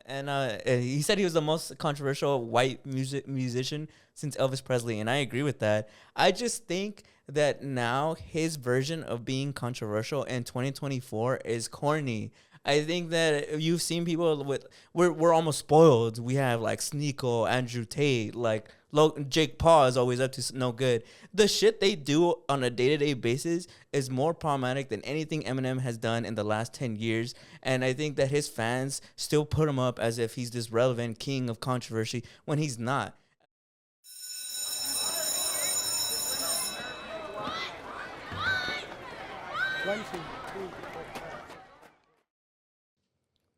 And he said he was the most controversial white musician since Elvis Presley, and I agree with that. I just think that now his version of being controversial in 2024 is corny. I think that you've seen people with we're almost spoiled. We have like Sneeko, Andrew Tate, like Jake Paul is always up to no good. The shit they do on a day-to-day basis is more problematic than anything Eminem has done in the last 10 years. And I think that his fans still put him up as if he's this relevant king of controversy when he's not.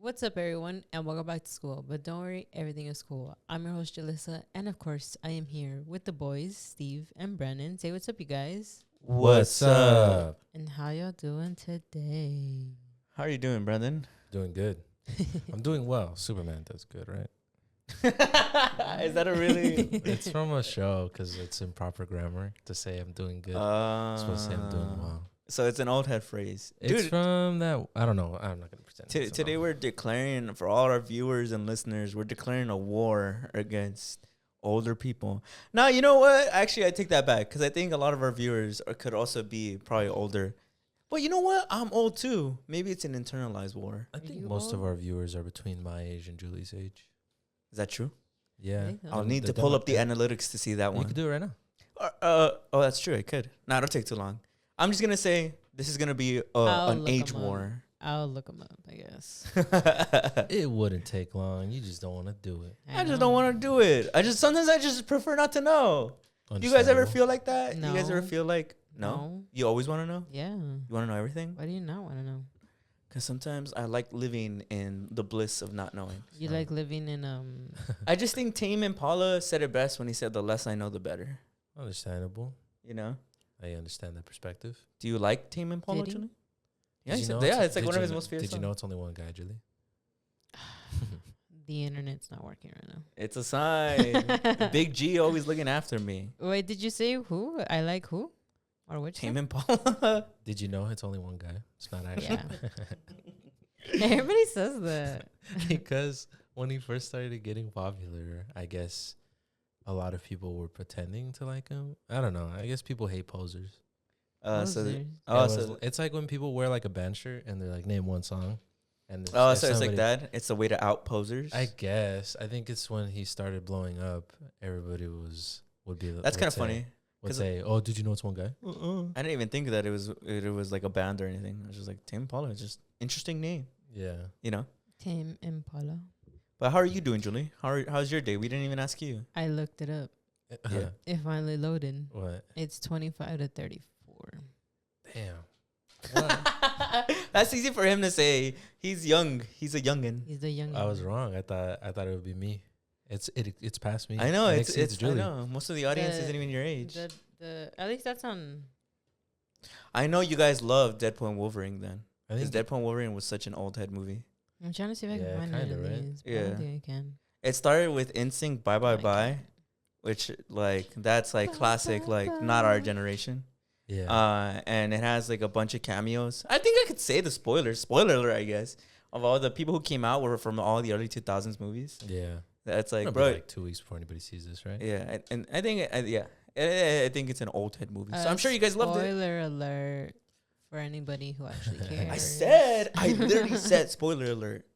What's up, everyone, and welcome back to school. But don't worry, everything is cool. I'm your host, Jalissa, and of course, I am here with the boys, Steve and Brennan. Say what's up, you guys. What's up? And how y'all doing today? How are you doing, Brendan? Doing good. I'm doing well. Superman does good, right? Is that a really? It's from a show because it's improper grammar to say I'm doing good. I'm supposed to say I'm doing well. So it's an old head phrase. It's from that. I don't know. I'm not going to pretend. Today we're declaring, for all our viewers and listeners, we're declaring a war against older people. Now, you know what? Actually, I take that back because I think a lot of our viewers could also be probably older. But you know what? I'm old too. Maybe it's an internalized war. I think most of our viewers are between my age and Julie's age. Is that true? Yeah. I'll need to pull up the analytics to see that one. You could do it right now. Oh, that's true. I could. Nah, it'll take too long. I'm just going to say this is going to be an age war. I'll look them up, I guess. It wouldn't take long. You just don't want to do it. I just don't want to do it. Sometimes I just prefer not to know. Do you guys ever feel like that? No. You guys ever feel like, no? You always want to know? Yeah. You want to know everything? Why do you not want to know? Because sometimes I like living in the bliss of not knowing. You like living in I just think Tame Impala said it best when he said, the less I know, the better. Understandable. You know? I understand that perspective. Do you like Tame Impala, Did he? Julie? Yeah, it's like one of his most favorite songs. Did you know it's only one guy, Julie? The internet's not working right now. It's a sign. Big G always looking after me. Wait, did you say who? I like who? Or which? Tame Impala. Did you know it's only one guy? It's not actually. Yeah. Everybody says that. Because when he first started getting popular, I guess a lot of people were pretending to like him. I don't know. I guess people hate posers. It's like when people wear like a band shirt and they're like, name one song. And so it's like that. It's a way to out posers. I guess. I think it's when he started blowing up. Everybody would be. That's kind of funny. Would say, "Oh, did you know it's one guy?" I didn't even think that it was like a band or anything. I was just like, Tame Impala is just interesting name. Yeah. You know. Tame Impala. But how are you doing, Julie? How's your day? We didn't even ask you. I looked it up. Yeah. It finally loaded. What? It's 25 to 34. Damn. That's easy for him to say. He's young. He's a youngin. He's the young. I was wrong. I thought it would be me. It's past me. I know. It's Julie. I know. Most of the audience isn't even your age. At least that's on. I know you guys love Deadpool and Wolverine then. I Because think Deadpool and Wolverine was such an old head movie. I'm trying to see if I can find kinda, it. right? These, Yeah. I think I can. It started with NSYNC Bye Bye I Bye, can't. which like that's like classic, like not our generation. Yeah. And it has like a bunch of cameos. I think I could say the spoilers. Spoiler alert, I guess. Of all the people who came out were from all the early 2000s movies. Yeah. That's like, It'll bro. be like 2 weeks before anybody sees this, right? Yeah, and I think, I think it's an old head movie. So I'm sure you guys loved it. Spoiler alert for anybody who actually cares. I literally said spoiler alert.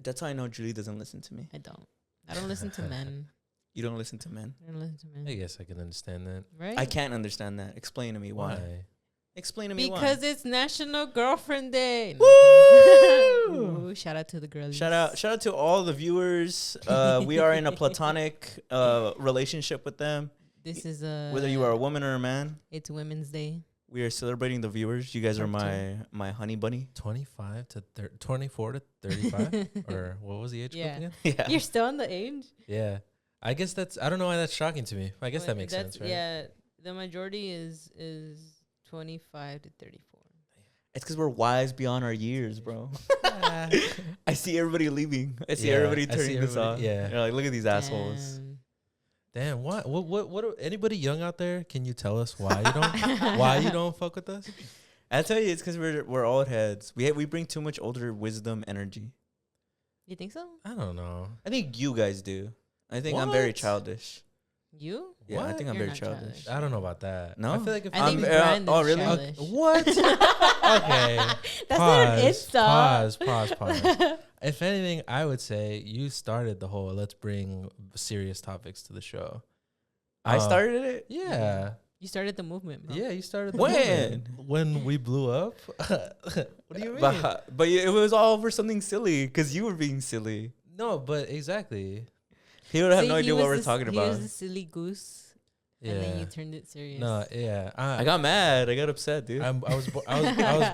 That's how I know Julie doesn't listen to me. I don't listen to men. You don't listen to men. I don't listen to men. I guess I can understand that. Right? I can't understand that. Explain to me why. Explain to me why. Because it's National Girlfriend Day. Woo! Ooh, shout out to the girlies. Shout out to all the viewers. We are in a platonic relationship with them. This is whether you are a woman or a man. It's Women's Day. We are celebrating the viewers. You guys are my honey bunny. 24 to 35, or what was the age group again? Yeah. You're still on the age? Yeah. I guess that's. I don't know why that's shocking to me. I guess that makes sense, right? Yeah, the majority is 25 to 34. It's because we're wise beyond our years, bro. I see everybody leaving. I see everybody turning this off. Yeah. You're like, look at these assholes. Damn. What? Anybody young out there? Can you tell us why you don't fuck with us? I tell you, it's because we're old heads. We bring too much older wisdom energy. You think so? I don't know. I think you guys do. I think I'm very What? childish. You? Yeah, I What? think I'm You're very not childish. childish. I don't know about that. No? I feel like if I think I'm- Brandon's oh, really? childish. What? Okay. That's not an insult. Pause. If anything, I would say you started the whole let's bring serious topics to the show. I started it. Yeah. You started the movement, bro. Yeah, you started the When? movement. When we blew up. What do you mean? But it was all over something silly because you were being silly. No, but exactly. He would have See, no he idea what was we're the talking He about. was a silly goose, and then you Yeah. turned it serious. No, yeah. I got mad. I got upset, dude. I was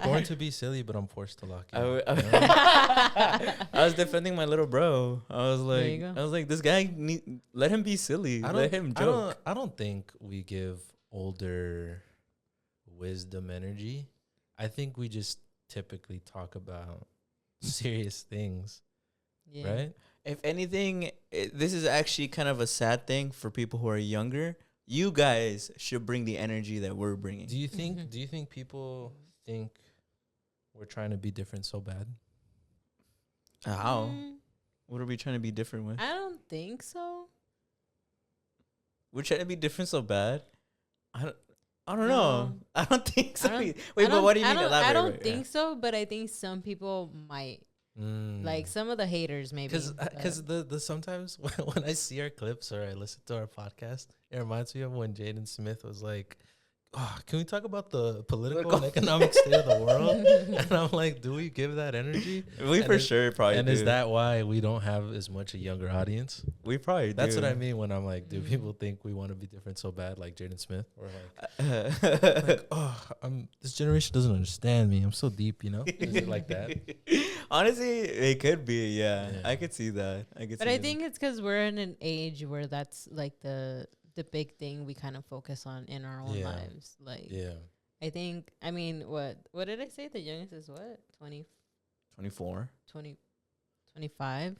born to be silly, but I'm forced to lock in. I you know? I was defending my little bro. I was There you like, go. this guy let him be silly. Let him joke. I don't think we give older wisdom energy. I think we just typically talk about serious things, Yeah. right? If anything, this is actually kind of a sad thing for people who are younger. You guys should bring the energy that we're bringing. Do you think Mhm. do you think people think we're trying to be different so bad? How? Mm, What are we trying to be different with? I don't think so. We're trying to be different so bad. I don't No. know. I don't think so. I don't- Wait, I but what do you I mean? don't- Elaborate. I don't right? think so, but I think some people might. Like some of the haters, maybe. Because the sometimes when I see our clips or I listen to our podcast, it reminds me of when Jaden Smith was like, "Oh, can we talk about the political and economic state of the world?" And I'm like, "Do we give that energy?" We And for is- sure probably And do. is that why we don't have as much a younger audience? We probably That's do. what I mean when I'm like, do Mm. people think we want to be different so bad, like Jaden Smith, or like, like, oh, this generation doesn't understand me. I'm so deep, you know? Is it like that? Honestly, it could be. Yeah, Yeah. I could see that. But I think it's because we're in an age where that's like the big thing we kind of focus on in our own Yeah. lives. Like, Yeah. I think, I mean, what did I say? The youngest is what? 24. 25.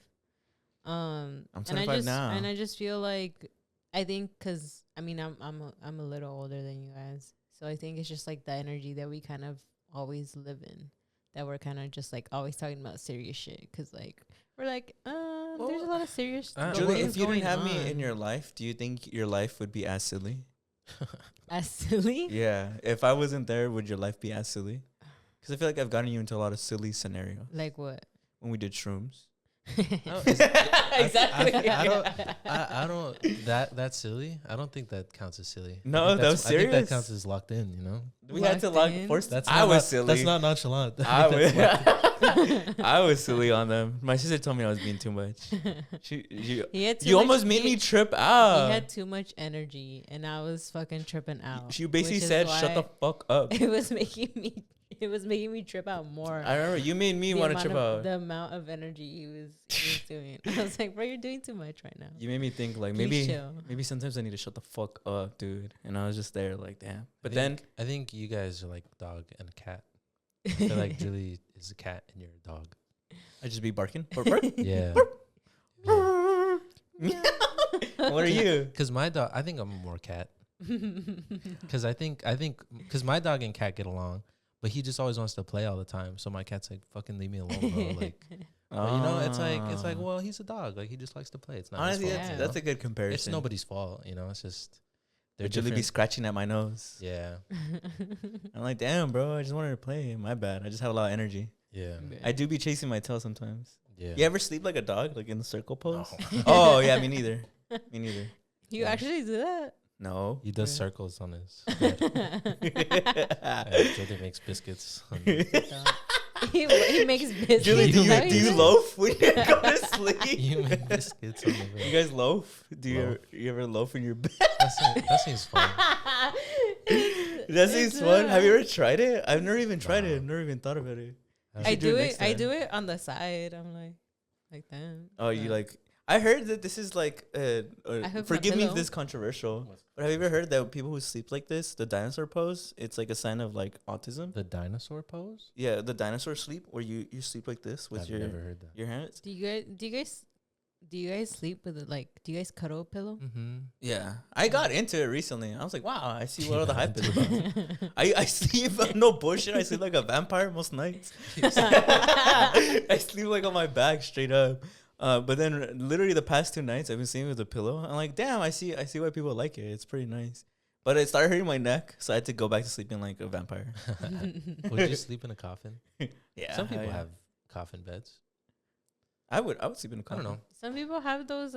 I'm and 25 now. And I just feel like, I think, cause I mean, I'm a little older than you guys, so I think it's just like the energy that we kind of always live in, that we're kind of just like always talking about serious shit, cause like we're like, there's a lot of serious. Julie, things if you didn't going have me in on. your life, do you think your life would be as silly? As silly. Yeah. If I wasn't there, would your life be as silly? Because I feel like I've gotten you into a lot of silly scenarios Like what? when we did shrooms. Exactly. I don't. That's silly. I don't think that counts as silly. No, I think that was I think that serious? counts as locked in. You know. We had to Locked like in? force. That's I not was silly. That's not nonchalant. I That's locked in. was, I was silly on them. My sister told me I was being too much. He had too You much- almost made he- me trip He out. had too much energy, and I was fucking tripping out. She basically which is said, "Shut the why fuck up." It was making me. It was making me trip out more. I remember you made me the want to amount trip of- out. The amount of energy he was doing. I was like, bro, you're doing too much right now. You made me think like Please chill. maybe sometimes I need to shut the fuck up, dude. And I was just there like, damn. But I then think- I think you guys are like dog and a cat. I feel like Julie is a cat and you're a dog. I just be barking. Bark, bark. Yeah. What are you? Because my dog, I think I'm more cat. Because I think because my dog and cat get along, but he just always wants to play all the time. So my cat's like, "Fucking leave me alone, bro." Like, but, you know, it's like, well, he's a dog. Like he just likes to play. It's not honestly, his fault, fault. that's you a good know? comparison. It's nobody's fault. You know, it's just they're Would Julie be different. scratching at my nose? Yeah, I'm like, damn, bro. I just wanted to play. My bad. I just had a lot of energy. yeah, I do be chasing my tail sometimes. yeah. You ever sleep like a dog, like in the circle pose? No. Oh yeah, me neither. Me neither. You actually do that? No. He does Yeah. circles on his bed. Julie makes biscuits. he makes biscuits. Julie, do Is you that what loaf when you go to sleep? You make biscuits on the bed. You guys loaf? Do Loaf. you ever loaf in your bed? That seems fun. That seems It's, fun. Have you ever tried it? I've never even tried it. Nah. I've never even thought about it. That's- I should do it do next it. I time. do it on the side. I'm like that. Oh, you like? I heard that this is like. hook Forgive my me if pillow. this is controversial, but have you ever heard that people who sleep like this, the dinosaur pose, it's like a sign of like autism? the dinosaur pose? Yeah, the dinosaur sleep, where you sleep like this with I've your never heard that. your hands. Do you guys Do you guys sleep with it? Like, do you guys cuddle a pillow? Mm-hmm. Yeah, I got into it recently. I was like, wow, I see what all the hype is about. I sleep, no bullshit. I sleep like a vampire most nights. I sleep like on my back straight up. But then literally the past 2 nights I've been sleeping with a pillow. I'm like, damn, I see why people like it. It's pretty nice. But it started hurting my neck, so I had to go back to sleeping like a vampire. Would you sleep in a coffin? Yeah, Some people have coffin beds. I would sleep in a I coffin. don't know. Some people have those.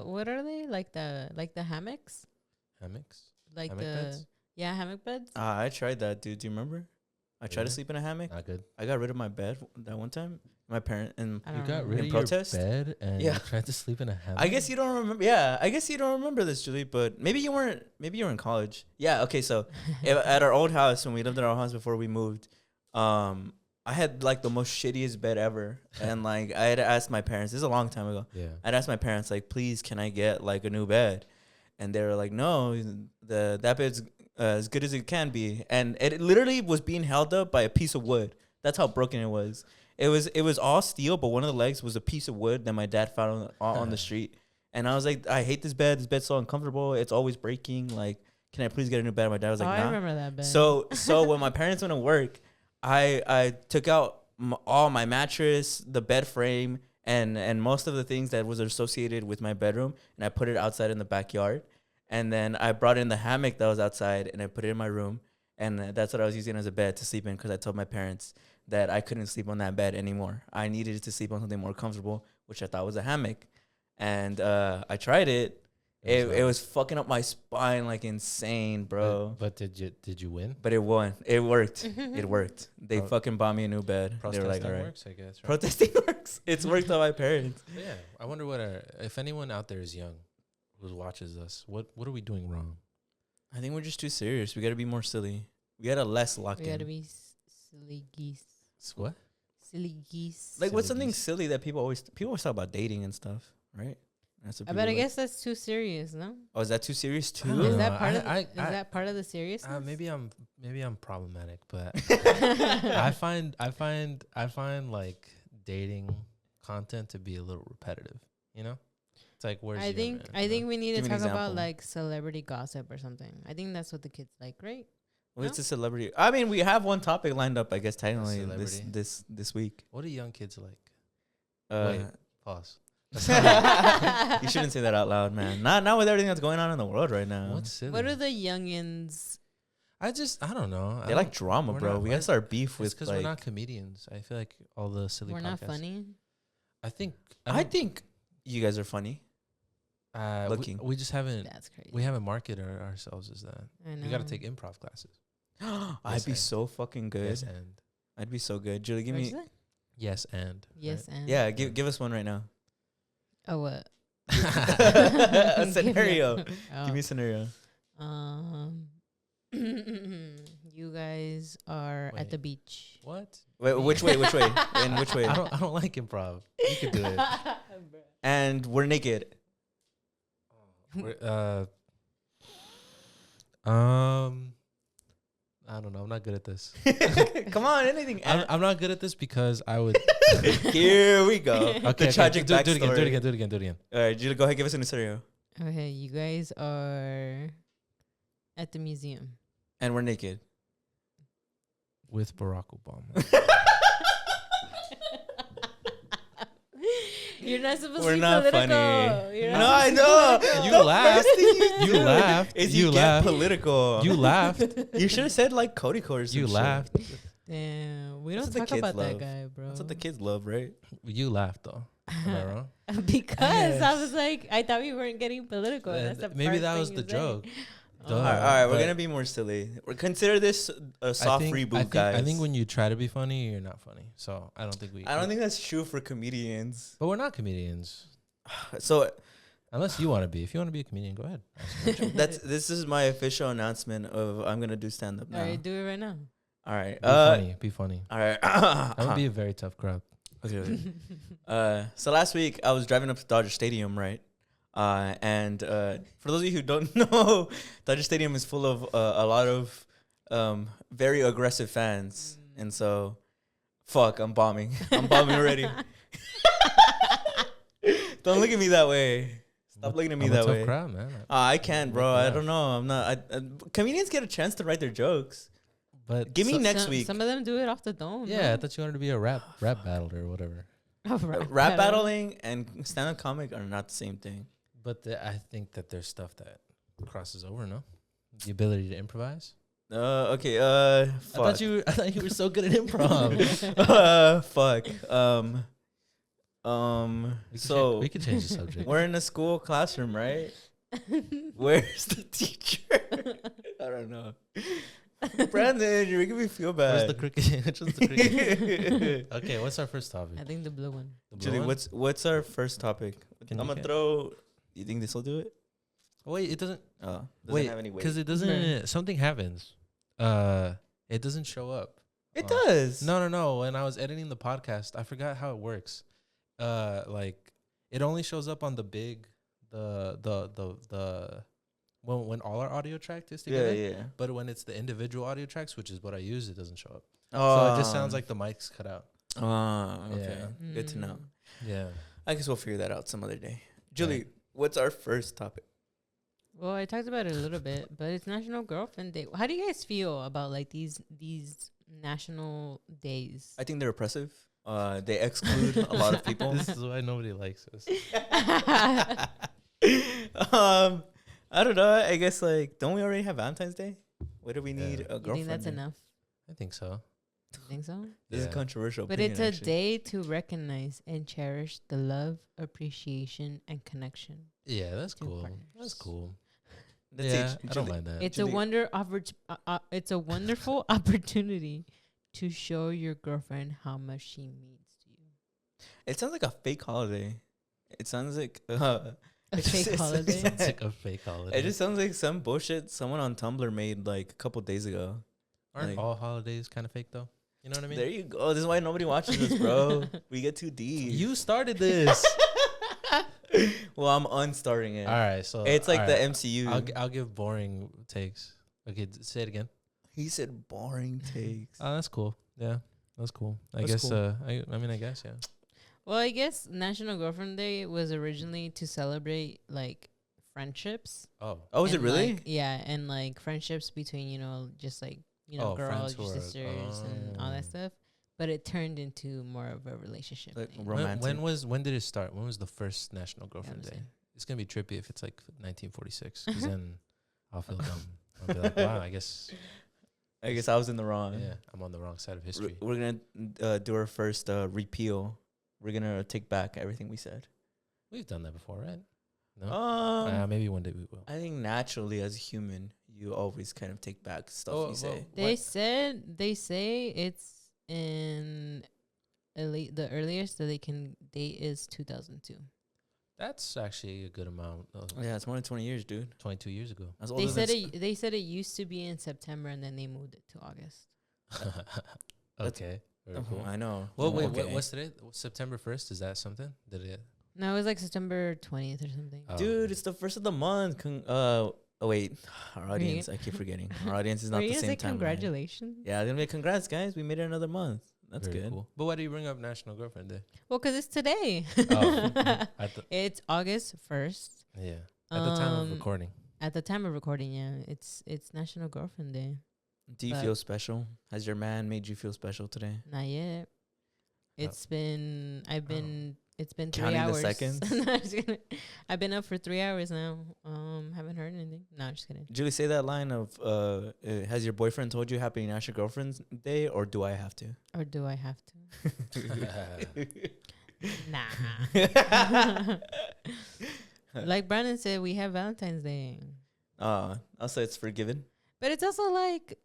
What are they? Like the hammocks. Hammocks? Like Hammock beds? Yeah, hammock beds. I tried that, dude. Do you remember? I tried to Really? sleep in a hammock. Not good. I got rid of my bed that one time. My parent and I You don't got remember. rid In of protest? your bed and Yeah. you tried to sleep in a hammock? I guess you don't remember. Yeah, I guess you don't remember this, Julie. But maybe you weren't. Maybe you were in college. Yeah. Okay. So at our old house, when we lived in our house before we moved, I had like the most shittiest bed ever, and like I had asked my parents. This is a long time ago. Yeah. I'd asked my parents like, please, can I get like a new bed? And they were like, no, that bed's as good as it can be. And it literally was being held up by a piece of wood. That's how broken it was. It was all steel, but one of the legs was a piece of wood that my dad found on the street. And I was like, I hate this bed. This bed's so uncomfortable. It's always breaking. Like, can I please get a new bed? My dad was like, I nah. remember that bed. So when my parents went to work, I took out all my mattress, the bed frame, and most of the things that was associated with my bedroom, and I put it outside in the backyard. And then I brought in the hammock that was outside, and I put it in my room. And that's what I was using as a bed to sleep in, because I told my parents that I couldn't sleep on that bed anymore. I needed to sleep on something more comfortable, which I thought was a hammock. And I tried it. It was fucking up my spine like insane, bro. But did you win? But it won. It worked. It worked. They fucking bought me a new bed. They were like, all right. Works, I guess. Right? Protesting works. It's worked on my parents. But yeah, I wonder if anyone out there is young who watches us, what are we doing wrong? I think we're just too serious. We got to be more silly. We got to less lock we gotta in. be silly geese. What? Silly geese. Like, what's silly something geese. silly that people always talk about dating and stuff, right? That's what I people bet. I like. guess that's too serious. No. Oh, is that too serious I don't too? know. Is that part of? I- Is that part of the seriousness? Maybe I'm problematic, but I find like dating content to be a little repetitive. You know, it's like where's I your think man, I you know? think we need Give to me an talk about example. like celebrity gossip or something. I think that's what the kids like, right? What's No? a celebrity? I mean, we have one topic lined up, I guess, technically celebrity. this week. What do young kids like? Wait. Pause. You shouldn't say that out loud, man. Not with everything that's going on in the world right now. What's silly? What are the youngins? I don't know. They like drama, we're bro. not- We gotta start beef It's with because like. we're not comedians. I feel like all the silly. We're not podcasts- funny. I think. I think you guys are funny. looking. We just haven't. That's crazy. We haven't marketed ourselves as that. I know. We got to take improv classes. I'd Yes, be and. so fucking good. Yes, and I'd be so good. Julie, give What'd me. you say? yes, and Yes, right? and Yeah, give us one right now. Oh, what? A scenario. Oh. Give me a scenario. You guys are Wait. at the beach. What? Wait, which way? Which way? In which way? I don't like improv. You could do it. And we're naked. We're, I don't know. I'm not good at this. Come on, anything. I'm not good at this because I would. Here we go. Okay, The tragic do it again. backstory. Do it again. All right, Julie, go ahead. Give us a scenario. Okay, you guys are at the museum. And we're naked. With Barack Obama. You're not supposed We're to be not political. funny. You're No, not I supposed to be know. political. You The laughed. first thing You do laughed. Is You you laughed. get political. You laughed. You should have said like Cody or some You shit. laughed. Damn, we That's don't what the talk kids about that love. guy, bro. That's what the kids love, right? You laughed though. Am I wrong? Because I Yes. was like, I thought we weren't getting political. That's the Maybe first that thing was you the said. joke. Oh. All right, we're but- gonna be more silly. We're consider this a soft reboot, guys. I think when you try to be funny, you're not funny. So I don't think we. I don't think that's true for comedians. But we're not comedians. So Unless you want to be. If you want to be a comedian, go ahead. this is my official announcement of I'm gonna do stand up now. All right, do it right now. All right. Be funny. Be funny. All right. That would be a very tough crowd. Okay. So last week I was driving up to Dodger Stadium, right? And for those of you who don't know, Dodger Stadium is full of a lot of very aggressive fans, and so, fuck, I'm bombing. I'm bombing already. Don't look at me that way. Stop looking at me I'm that a tough way. crowd, man. I can't, bro. Make me I don't know. I'm not. Comedians get a chance to write their jokes. But Give me next week. Some of them do it off the dome. yeah, I thought you wanted to be a rap battle or whatever. Rap battling and stand-up comic are not the same thing. But I think that there's stuff that crosses over. No, the ability to improvise. Okay. Fuck. I thought you were so good at improv. Fuck. So we could change the subject. we're in a school classroom, right? Where's the teacher? I don't know. Brandon, you're making me feel bad. Where's the cricket? Which one's the cricket? Okay, what's our first topic? I think the blue one. The blue Julie, one? what's our first topic? Can I'm you gonna get- throw. You think this will do it? Wait, it doesn't. Doesn't Wait, have any weight. because it doesn't. Right. Something happens. It doesn't show up. It does. No. When I was editing the podcast, I forgot how it works. Like it only shows up on the big, the when all our audio track is together. Yeah. But when it's the individual audio tracks, which is what I use, it doesn't show up. Oh, So it just sounds like the mic's cut out. Okay. Yeah. Good to know. Yeah. I guess we'll figure that out some other day. Julie, Right. what's our first topic? Well, I talked about it a little bit, but it's National Girlfriend Day. How do you guys feel about like these national days? I think they're oppressive. They exclude a lot of people. This is why nobody likes us. I don't know. I guess like, don't we already have Valentine's Day? What do we need a You girlfriend? think that's day? enough? I think so. You think so? This is Yeah. controversial. But opinion, it's a actually. day to recognize and cherish the love, appreciation, and connection. Yeah, that's Two cool. partners. That's cool. That's Yeah, it, I don't Julie. mind that. It's Julie- it's a wonderful opportunity to show your girlfriend how much she means to you. It sounds like a fake holiday. It sounds like A fake it's- holiday. It's like a fake holiday. it just sounds like some bullshit someone on Tumblr made like a couple days ago. Aren't like- all holidays kind of fake though? You know what I mean? There you go. This is why nobody watches this, bro. We get too deep. You started this. Well, I'm unstarting it. All right, so It's like all the right, MCU. I'll give boring takes. Okay, say it again. He said boring takes. Oh, that's cool. Yeah, that's cool. I That's guess. cool. I mean, I guess. Yeah. Well, I guess National Girlfriend Day was originally to celebrate like friendships. Oh. Oh, is it and, really? like, yeah, and like friendships between just like Oh, girls, friends your who are- sisters, and all that stuff. But it turned into more of a relationship. Like thing. romantic. When did it start? When was the first National Girlfriend Yeah, Day? I'm It's gonna be trippy if it's like 1946, because then I'll feel dumb. I'll be like, wow, I guess I guess I was in the wrong. yeah, I'm on the wrong side of history. We're gonna do our first repeal. We're gonna take back everything we said. We've done that before, right? No. Maybe one day we will. I think naturally as a human, you always kind of take back stuff Oh, you say. They say it's in the earliest that they can date is 2002. That's actually a good amount. Yeah, it's more than 20 years, dude. 22 years ago. That's They older said than they said it used to be in September and then they moved it to August. Okay. Very cool. I know. Well, wait, Okay. what's today? September 1st? Is that something? Did it? No, it was like September 20th or something. Oh. Dude, it's the first of the month. Oh wait, our you audience. I keep forgetting. Our audience is Were not you the gonna same say time. congratulations? Yeah, they're gonna be congrats, guys. We made it another month. That's Very good. Cool. But why do you bring up National Girlfriend Day? Well, because it's today. Oh. It's August 1st. Yeah. At the time of Um, recording. At the time of recording, yeah, it's National Girlfriend Day. Do you But- feel special? Has your man made you feel special today? Not yet. It's been it's been 3 Counting the hours. seconds? No, I'm just kidding. I've been up for 3 hours now. Haven't heard anything. No, I'm just kidding. Julie, say that line of has your boyfriend told you Happy National Girlfriend's Day, or do I have to? Or do I have to? Nah. Like Brandon said, we have Valentine's Day. I'll say it's forgiven. But it's also like,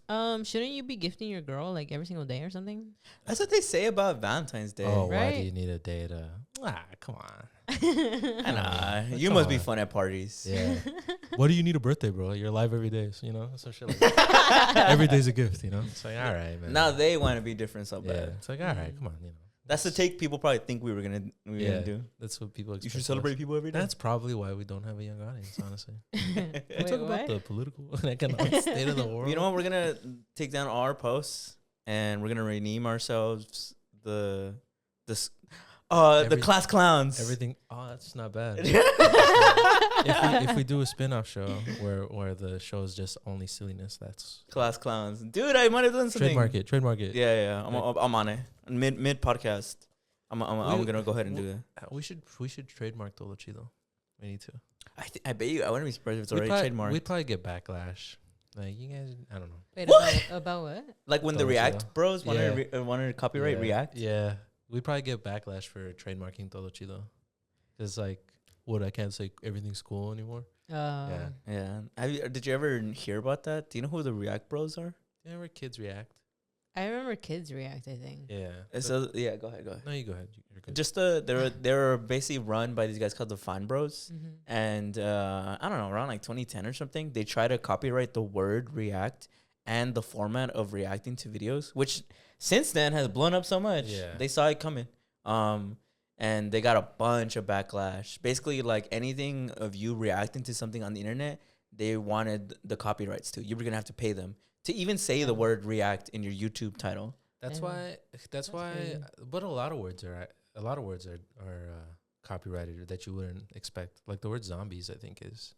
shouldn't you be gifting your girl like every single day or something? That's what they say about Valentine's Day. Oh, why do Right? you need a day to? Come on. Nah, you Come must be on. fun at parties. Yeah. Why do you need a birthday, bro? You're alive every day, so, some shit like that. Every day's a gift, It's like, all right, man. Now they want to be different so yeah. bad. It's like, all right, come on, That's the take people probably think we were gonna do. That's what people expect. You should of us. celebrate people every day. That's probably why we don't have a young audience, honestly. We Wait, talk about what? the political and economic state of the world. You know what? We're gonna take down all our posts and we're gonna rename ourselves The class clowns. Everything. Oh, that's not bad. if we do a spin-off show where the show is just only silliness, that's class clowns. Dude, I might have done something. Trademark it. Yeah. I'm on it. Mid podcast. I'm gonna go ahead and do that. We should trademark Todo Chido. We need to. I bet you. I wouldn't be surprised if it's already trademarked. We'd probably get backlash. Like you guys, I don't know. Wait, What? about what? Like when the Todo React Chido. bros wanted to copyright Yeah. React. Yeah, we'd probably get backlash for trademarking Todo Chido. It's like, what, I can't say everything's cool anymore. Yeah. Yeah. Did you ever hear about that? Do you know who the React bros are? Yeah, where kids react. I remember Kids React, I think. Yeah. So yeah, go ahead. No, you go ahead. You're good. Just they were basically run by these guys called the Fine Bros, and I don't know, around like 2010 or something, they try to copyright the word React and the format of reacting to videos, which since then has blown up so much. Yeah. They saw it coming, and they got a bunch of backlash. Basically, like anything of you reacting to something on the internet, they wanted the copyrights to. You were gonna have to pay them to even say the word React in your YouTube title. That's why. crazy. But a lot of words are copyrighted that you wouldn't expect. Like the word zombies, I think is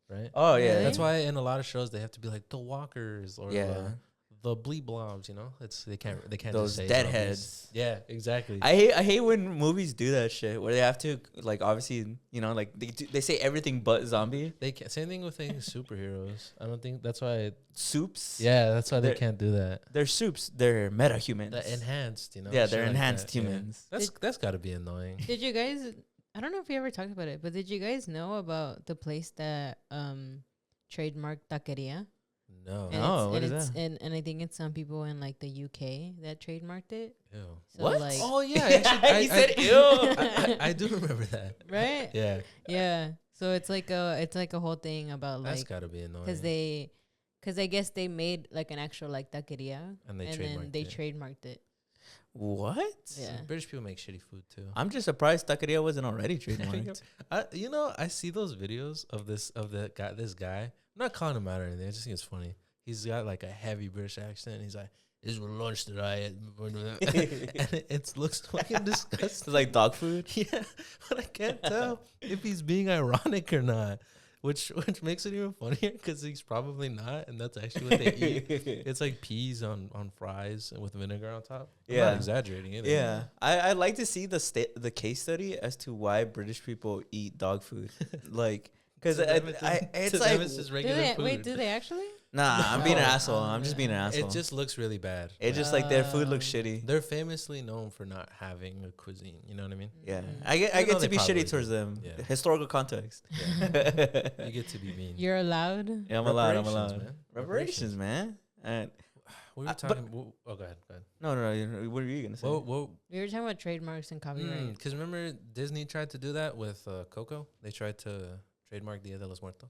right. Oh yeah, Really? That's why in a lot of shows they have to be like the walkers or Yeah. the bleep blobs. You know, they can't those just say deadheads. zombies. Yeah, exactly. I hate when movies do that shit where they have to, like, obviously, you know, like they say everything but zombie. They can't. Same thing with things superheroes. I don't think that's why. Soups. Yeah, that's why they They're- can't do that. They're soups. They're meta humans. The enhanced, you know. Yeah, shit they're like enhanced that, yeah. humans. That's got to be annoying. Did you guys? I don't know if we ever talked about it, but did you guys know about the place that trademarked taqueria? No. And No, it's- what and is it's- that? And I think it's some people in like the UK that trademarked it. Ew. So What? like, Oh yeah, actually, He said, "Ew." I do remember that. right? Yeah, Yeah. So it's like a whole thing about that's like got to be annoying. because I guess they made like an actual like taqueria And they then trademarked they it. trademarked it. What? Yeah. British people make shitty food too. I'm just surprised taqueria wasn't already trademarked. I see those videos of this guy. I'm not calling him out or anything. I just think it's funny. He's got like a heavy British accent. He's like, "This was lunch that I had," and it looks fucking disgusting. It's like dog food. Yeah, but I can't tell if he's being ironic or not, which makes it even funnier because he's probably not, and that's actually what they eat. It's like peas on fries and with vinegar on top. I'm Yeah. not exaggerating either. Yeah, I'd like to see the case study as to why British people eat dog food, like because To them it's to like them it's just Do regular they food. wait? Do they actually? nah, I'm being an No. asshole. I'm just being an asshole. It just looks really bad. It's just like their food looks Um, shitty. They're famously known for not having a cuisine. You know what I mean? Yeah, Mm. I Even get though to they be probably shitty do. towards them. Yeah. Historical context. You get to be mean. You're allowed. Yeah, I'm allowed. Reparations, man. Reparations, man. And We were but- talking. Oh, go ahead. no. What are you gonna say? Whoa. We were talking about trademarks and copyright. Because remember Disney tried to do that with Coco. They tried to trademark Dia de los Muertos.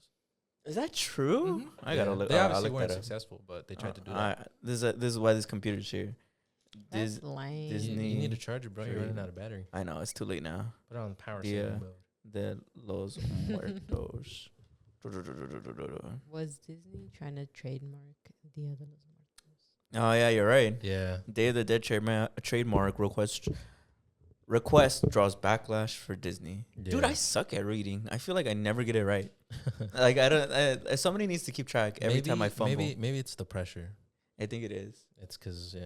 Is that true? Mhm. I gotta Yeah. look. They I'll obviously look weren't that up. successful, but they tried to do that. This is why this computer's here. That's Dis- lame. Disney. You need a charger, bro. You're Trade- running out of battery. I know it's too late now. Put it on power Yeah. saving mode. De los muertos. Was Disney trying to trademark Dia de los Muertos? Oh yeah, you're right. Yeah. Day of the Dead trademark request draws backlash for Disney. Dude, Yeah. I suck at reading. I feel like I never get it right. Like I don't. Somebody needs to keep track every time I fumble. Maybe it's the pressure. I think it is. It's because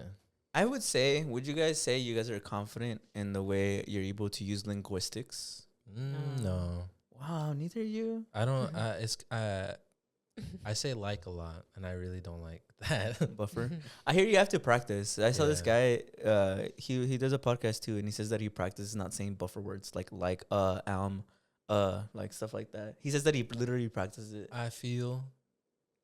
I would say. Would you guys say you guys are confident in the way you're able to use linguistics? No, Wow, neither you. I don't. I say like a lot, and I really don't like that. Buffer. I hear you have to practice. I saw this Yeah. guy. He does a podcast too, and he says that he practices not saying buffer words like like stuff like that. He says that he literally practices it. I feel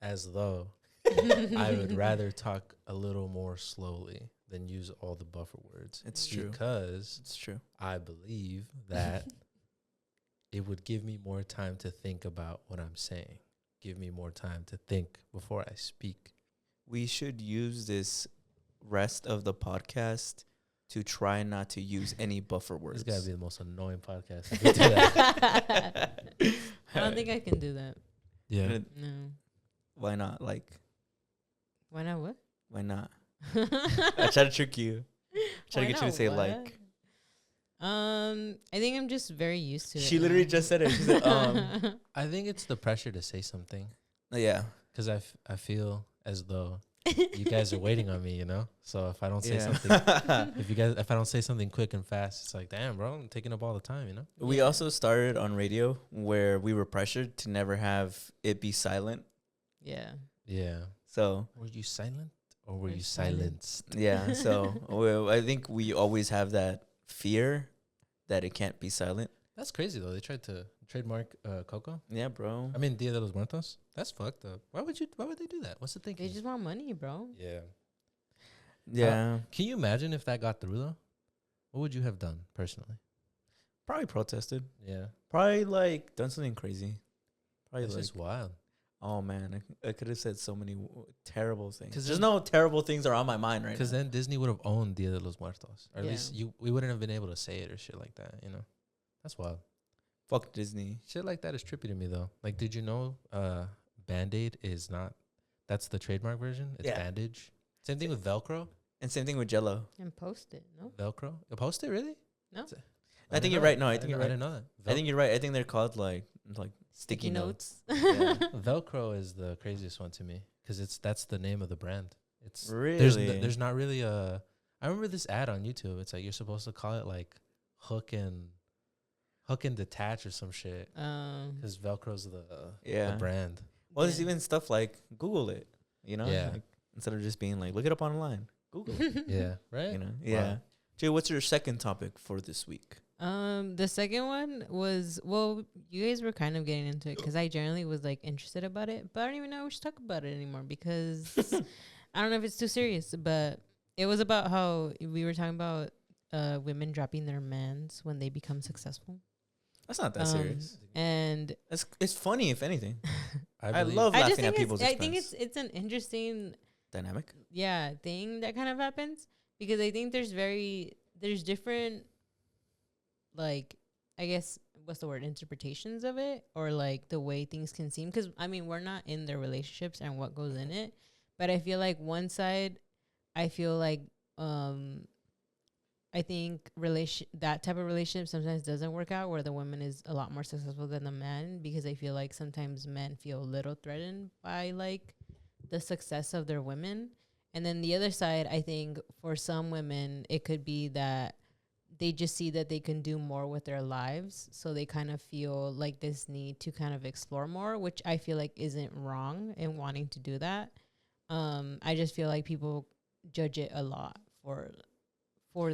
as though I would rather talk a little more slowly than use all the buffer words. It's true. Because It's true. I believe that it would give me more time to think about what I'm saying. Give me more time to think before I speak. We should use this rest of the podcast to try not to use any buffer words. This gotta be the most annoying podcast. If we do that. I don't think I can do that. Yeah. No. Why not? Like, Why not? What? why not? I try to trick you. Try to Why get you to not say what? like. I think I'm just very used to it. She literally just said it. She said, I think it's the pressure to say something. yeah. Because I feel as though you guys are waiting on me, you know? So if I don't say something, if I don't say something quick and fast, it's like, damn, bro, I'm taking up all the time, you know? We also started on radio where we were pressured to never have it be silent. Yeah. Yeah. So Were you silent or were We're you silent. silenced? yeah, so I think we always have that fear that it can't be silent. That's crazy, though. They tried to trademark Coco. Yeah, bro. I mean, Dia de los Muertos. That's fucked up. Why would they do that? What's the thinking? They just want money, bro. Yeah. Yeah, Can you imagine if that got through, though? What would you have done, personally? probably protested. Yeah. Probably like done something crazy. Probably It's like, just wild. oh man, I could have said so many terrible things. 'Cause There's then- no terrible things are on my mind right now. Because then Disney would have owned Dia de los Muertos. Or at Yeah. least we wouldn't have been able to say it or shit like that, you know? That's wild. Fuck Disney. Shit like that is trippy to me, though. Like, did you know Band-Aid is not... That's the trademark version? It's Yeah. bandage. Same thing with Velcro. And same thing with Jello. And post it, no? Velcro. You post it, really? No. I think you're right. No, I think you're I right. didn't know that. I think you're right. I think they're called like sticky notes. Yeah. Velcro is the craziest one to me because that's the name of the brand. It's Really? there's not really a. I remember this ad on YouTube. It's like you're supposed to call it like hook and detach or some shit because Velcro's the brand. Well, there's even stuff like Google it. You know. Yeah. Like, instead of just being like look it up online. Google. It, Yeah, right. you know. Yeah. Jay, what's your second topic for this week? The second one was, well, you guys were kind of getting into it because I generally was like interested about it, but I don't even know if we should talk about it anymore because I don't know if it's too serious, but it was about how we were talking about women dropping their mans when they become successful. That's not that serious. And It's funny if anything. I believe- love I just laughing at think people's I expense. think it's an interesting Dynamic. thing that kind of happens because I think there's different, like, I guess what's the word, interpretations of it or like the way things can seem, because I mean we're not in their relationships and what goes in it, but I feel like one side, I feel like I think that type of relationship sometimes doesn't work out where the woman is a lot more successful than the man, because I feel like sometimes men feel a little threatened by like the success of their women. And then the other side, I think for some women, it could be that they just see that they can do more with their lives. So they kind of feel like this need to kind of explore more, which I feel like isn't wrong in wanting to do that. I just feel like people judge it a lot for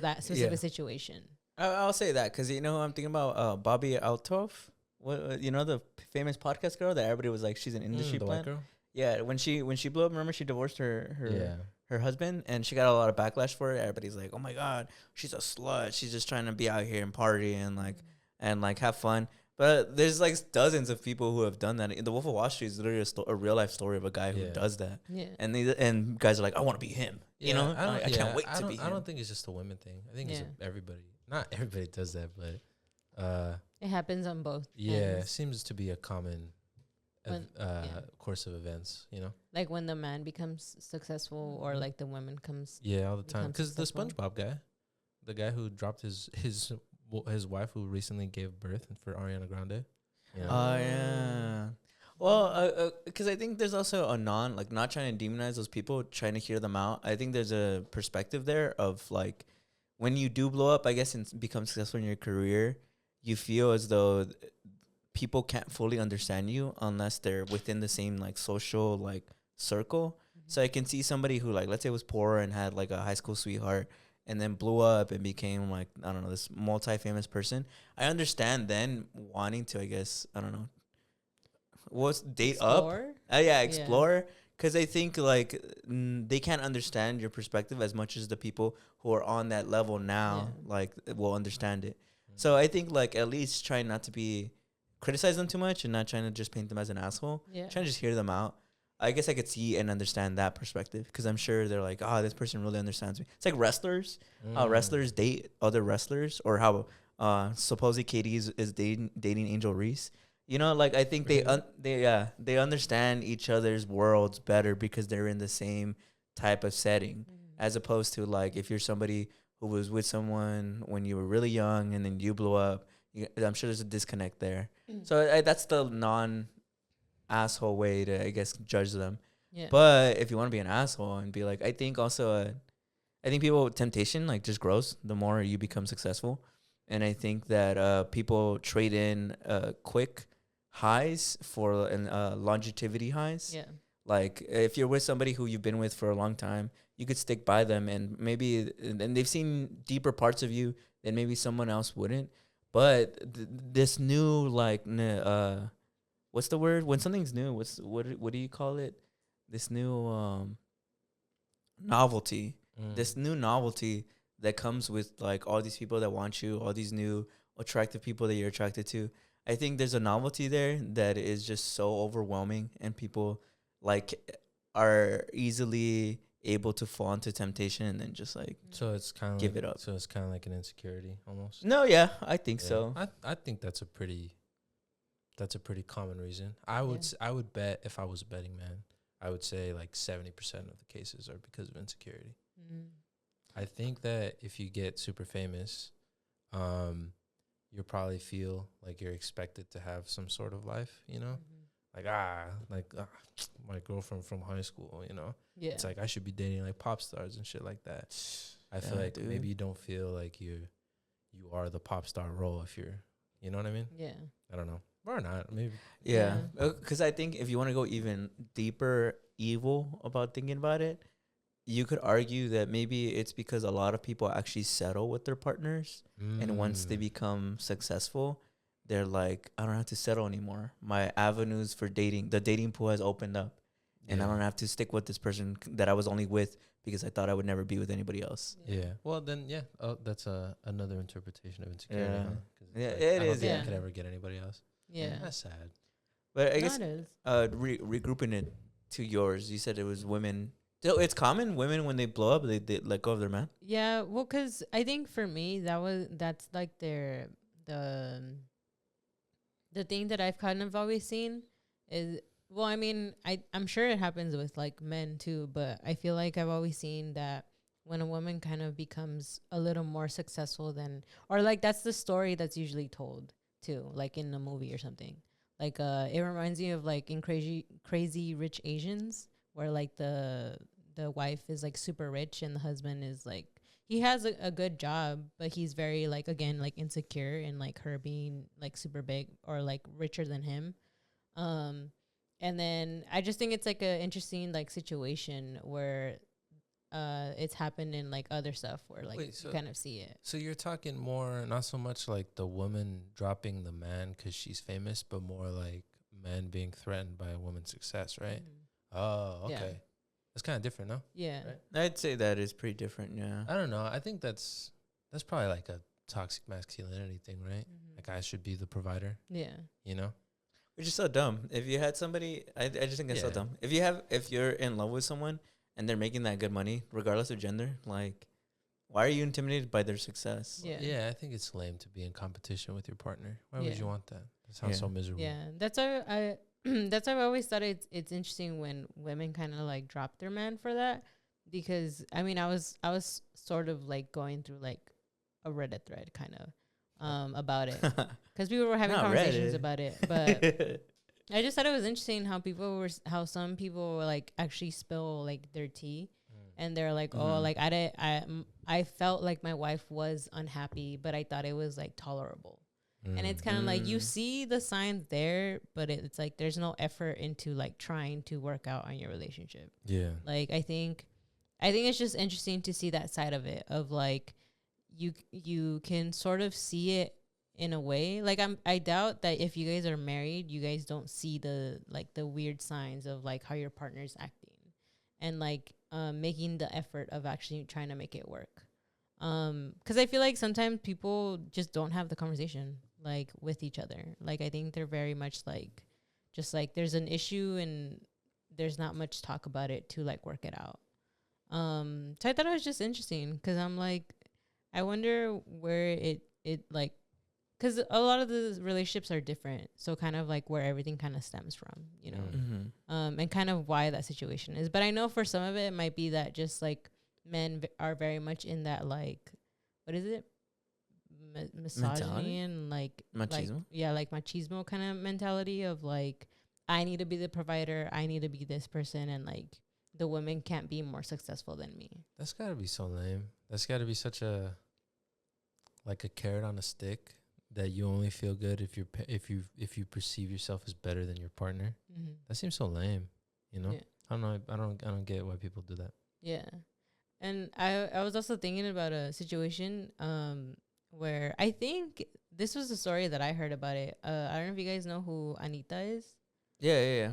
that specific situation. I'll say that because you know who I'm thinking about Bobby Althoff. What you know, the famous podcast girl that everybody was like, she's an industry the white plant. girl? Yeah, when she blew up, remember she divorced her Yeah. husband, and she got a lot of backlash for it. Everybody's like, "Oh my god, she's a slut. She's just trying to be out here and party and like have fun." But there's like dozens of people who have done that. The Wolf of Wall Street is literally a real life story of a guy who does that. Yeah. And guys are like, "I want to be him." You know, I can't wait to be him. I don't think it's just a women thing. I think it's everybody. Not everybody does that, but It happens on both it ends. seems to be a common course of events, you know? Like when the man becomes successful or like the woman comes. Yeah, all the time. Becomes Because the successful. SpongeBob guy, the guy who dropped his wife who recently gave birth for Ariana Grande. You know? Oh yeah. Well, because I think there's also a not trying to demonize those people, trying to hear them out. I think there's a perspective there of like when you do blow up, I guess, and become successful in your career, you feel as though people can't fully understand you unless they're within the same like social like circle. So I can see somebody who like, let's say was poor and had like a high school sweetheart and then blew up and became like, I don't know, this multi-famous person. I understand then wanting to, I guess, I don't know, date Explore? up. Explore. Because I think like they can't understand your perspective as much as the people who are on that level now like will understand it. So I think like at least try not to criticize them too much and not trying to just paint them as an asshole. Yeah. Trying to just hear them out. I guess I could see and understand that perspective because I'm sure they're like, this person really understands me. It's like wrestlers, how wrestlers date other wrestlers, or how supposedly Katie is dating Angel Reese. You know, like I think they understand each other's worlds better because they're in the same type of setting, as opposed to like if you're somebody who was with someone when you were really young and then you blew up. I'm sure there's a disconnect there. So that's the non-asshole way to, I guess, judge them. Yeah. But if you want to be an asshole and be like, I think also, I think people temptation like just grows the more you become successful, and I think that people trade in quick highs for longevity highs. Yeah. Like if you're with somebody who you've been with for a long time, you could stick by them, and maybe and they've seen deeper parts of you than maybe someone else wouldn't. But this new like what's the word when something's new? What do you call it? This new novelty. This new novelty that comes with like all these people that want you, all these new attractive people that you're attracted to. I think there's a novelty there that is just so overwhelming, and people like are easily able to fall into temptation and then just like So it's kind of give it up. So it's kind of like an insecurity almost. No, yeah, I think Yeah. so. I think that's a pretty common reason. I would I would bet if I was a betting man, I would say like 70% of the cases are because of insecurity. I think that if you get super famous, you'll probably feel like you're expected to have some sort of life, you know? Like my girlfriend from high school, you know? Yeah. It's like I should be dating like pop stars and shit like that. I feel Yeah, like dude. maybe you don't feel like you are the pop star role if you're, you know what I mean? Yeah. I don't know. Or not, maybe. Yeah, because I think if you want to go even deeper evil about thinking about it, you could argue that maybe it's because a lot of people actually settle with their partners, and once they become successful, they're like, I don't have to settle anymore. My avenues for dating, the dating pool has opened up, and I don't have to stick with this person that I was only with because I thought I would never be with anybody else. Yeah. Well, then, yeah. Oh, that's another interpretation of insecurity. Yeah. Huh? 'Cause it's Yeah, like, it I don't is, think yeah. I could ever get anybody else. Yeah. That's sad. But I guess That is. regrouping it to yours, you said it was women. So it's common women when they blow up, they let go of their man. Yeah, well, cause I think for me that's like the thing that I've kind of always seen is, well, I mean, I'm sure it happens with like men too, but I feel like I've always seen that when a woman kind of becomes a little more successful than, or like that's the story that's usually told too, like in a movie or something. Like it reminds me of like in Crazy Rich Asians, where like the wife is like super rich and the husband is like, he has a good job, but he's very like, again, like insecure and like her being like super big or like richer than him. And then I just think it's like a interesting like situation where it's happened in like other stuff where like you kind of see it. So you're talking more, not so much like the woman dropping the man because she's famous, but more like men being threatened by a woman's success, right? Oh, okay. Yeah. That's kind of different, no? Yeah. Right? I'd say that is pretty different. Yeah. I don't know. I think that's probably like a toxic masculinity thing, right? Like I should be the provider, Yeah. you know? Which is so dumb. If you had somebody, I just think that's so Yeah. dumb. If you're in love with someone and they're making that good money, regardless of gender, like, why are you intimidated by their success? Yeah. Yeah, I think it's lame to be in competition with your partner. Why would Yeah. you want that? That sounds so miserable. Yeah. That's why I that's why I've always thought it's interesting when women kind of like drop their man for that, because I mean I was sort of like going through like a Reddit thread kind of about it, because people were having Not conversations Reddit. about it, but I just thought it was interesting how some people were like actually spill like their tea, and they're like, oh, like I felt like my wife was unhappy, but I thought it was like tolerable. And it's kind of like you see the signs there, but it's like there's no effort into like trying to work out on your relationship. Yeah. Like I think it's just interesting to see that side of it, of like you can sort of see it in a way. Like I doubt that if you guys are married, you guys don't see the weird signs of like how your partner's acting and like making the effort of actually trying to make it work. 'Cause I feel like sometimes people just don't have the conversation like with each other. Like I think they're very much like just like there's an issue and there's not much talk about it to like work it out. So I thought it was just interesting, 'cause I'm like, I wonder where it like, 'cause a lot of the relationships are different, so kind of like where everything kind of stems from, you know, and kind of why that situation is. But I know for some of it might be that just like men are very much in that like what is it? Mentality? Misogyny and like Machismo? like machismo kind of mentality of like, I need to be the provider, I need to be this person, and like the women can't be more successful than me. That's gotta be so lame. That's gotta be such a like a carrot on a stick that you only feel good if if you perceive yourself as better than your partner. Mm-hmm. That seems so lame. You know, Yeah. I don't know. I don't get why people do that. Yeah. And I was also thinking about a situation where I think this was a story that I heard about it. I don't know if you guys know who Anita is. Yeah.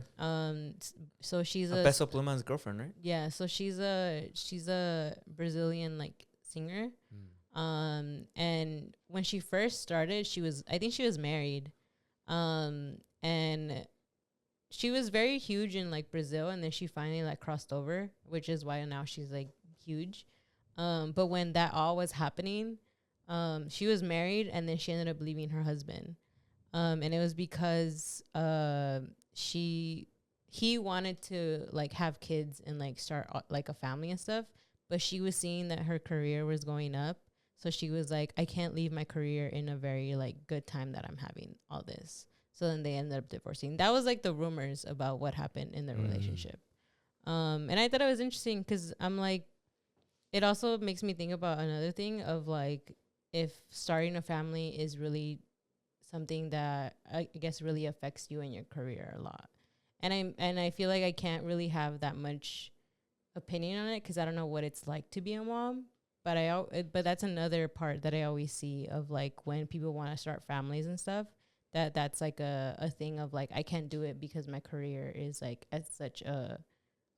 So she's A Peso Pluma's girlfriend, right? yeah, so she's a Brazilian like singer. And when she first started, I think she was married. And she was very huge in like Brazil, and then she finally like crossed over, which is why now she's like huge. But when that all was happening, she was married, and then she ended up leaving her husband. And it was because he wanted to like have kids and like start like a family and stuff, but she was seeing that her career was going up, so she was like, I can't leave my career in a very like good time that I'm having all this. So then they ended up divorcing. That was like the rumors about what happened in their relationship. And I thought it was interesting because I'm like, it also makes me think about another thing of like, if starting a family is really something that I guess really affects you in your career a lot. And I feel like I can't really have that much opinion on it because I don't know what it's like to be a mom. But that's another part that I always see of like when people want to start families and stuff. That's like a thing of like, I can't do it because my career is like at such a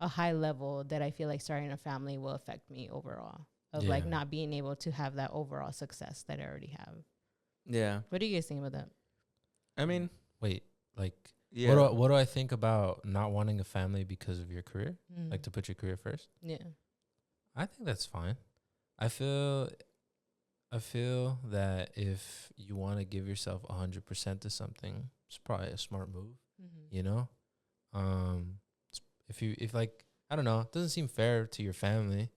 high level that I feel like starting a family will affect me overall. Of like not being able to have that overall success that I already have. Yeah. What do you guys think about that? I mean, Wait, like, yeah. what do I think about not wanting a family because of your career? Like to put your career first? Yeah. I think that's fine. I feel that if you want to give yourself 100% to something, it's probably a smart move. You know, if like, I don't know, it doesn't seem fair to your family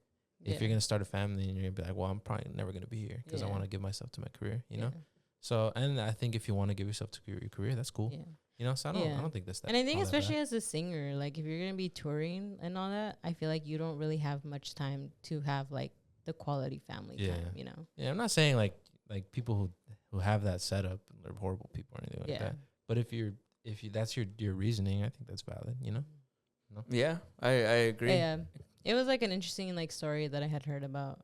if you're gonna start a family and you're gonna be like, well, I'm probably never gonna be here because I want to give myself to my career. You know, so and I think if you want to give yourself to your career, that's cool. Yeah. You know, so I don't think that's that. And I think all that especially bad. as a singer, like if you're gonna be touring and all that, I feel like you don't really have much time to have like the quality family time, you know? Yeah, I'm not saying like people who have that setup, they're horrible people or anything like that. But if you that's your reasoning, I think that's valid, you know? No? Yeah, I agree. Yeah. It was like an interesting like story that I had heard about.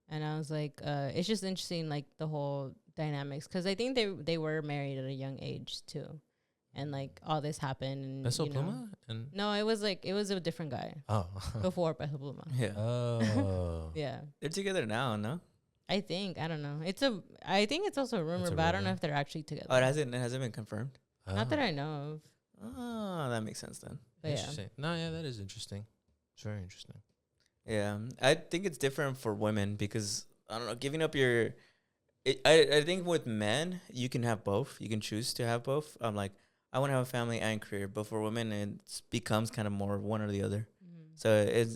And I was like, it's just interesting, like the whole dynamics. Cause I think they were married at a young age too. And like all this happened. And, Peso Pluma? And no, it was a different guy. Oh. Before Peso Pluma. Yeah. Oh. Yeah. They're together now, no? I think. I don't know. I think it's also a rumor, but I don't know if they're actually together. Oh, it hasn't been confirmed? Not that I know of. Oh, that makes sense then. But interesting. No, yeah, that is interesting. It's very interesting. Yeah, I think it's different for women because I don't know, giving up your. I think with men you can have both. You can choose to have both. I'm like, I want to have a family and career, but for women it becomes kind of more one or the other. So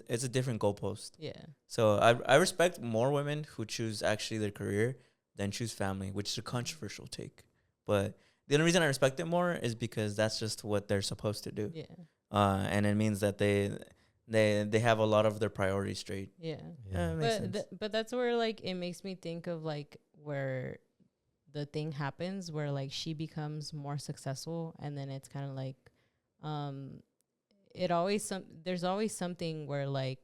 it's a different goalpost. Yeah. So I respect more women who choose actually their career than choose family, which is a controversial take. But the only reason I respect it more is because that's just what they're supposed to do. Yeah. And it means that they have a lot of their priorities straight. Yeah. Yeah. But that's where like it makes me think of like where the thing happens where like she becomes more successful, and then it's kind of like there's always something where like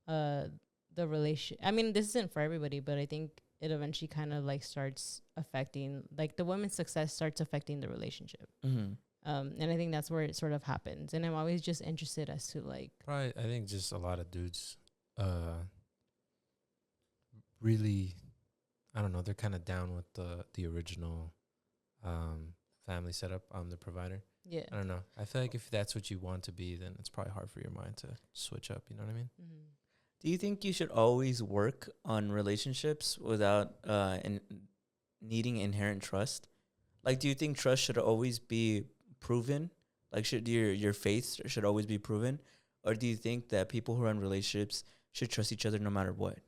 the relation, I mean, this isn't for everybody, but I think it eventually kind of like starts affecting, like the woman's success starts affecting the relationship. And I think that's where it sort of happens. And I'm always just interested as to like, Probably, I think just a lot of dudes really, I don't know, they're kind of down with the original family setup. I'm the provider. yeah. I don't know. I feel like if that's what you want to be, then it's probably hard for your mind to switch up. You know what I mean? Do you think you should always work on relationships without needing inherent trust? Like, do you think trust should always be proven? Like, should your faith should always be proven? Or do you think that people who are in relationships should trust each other no matter what,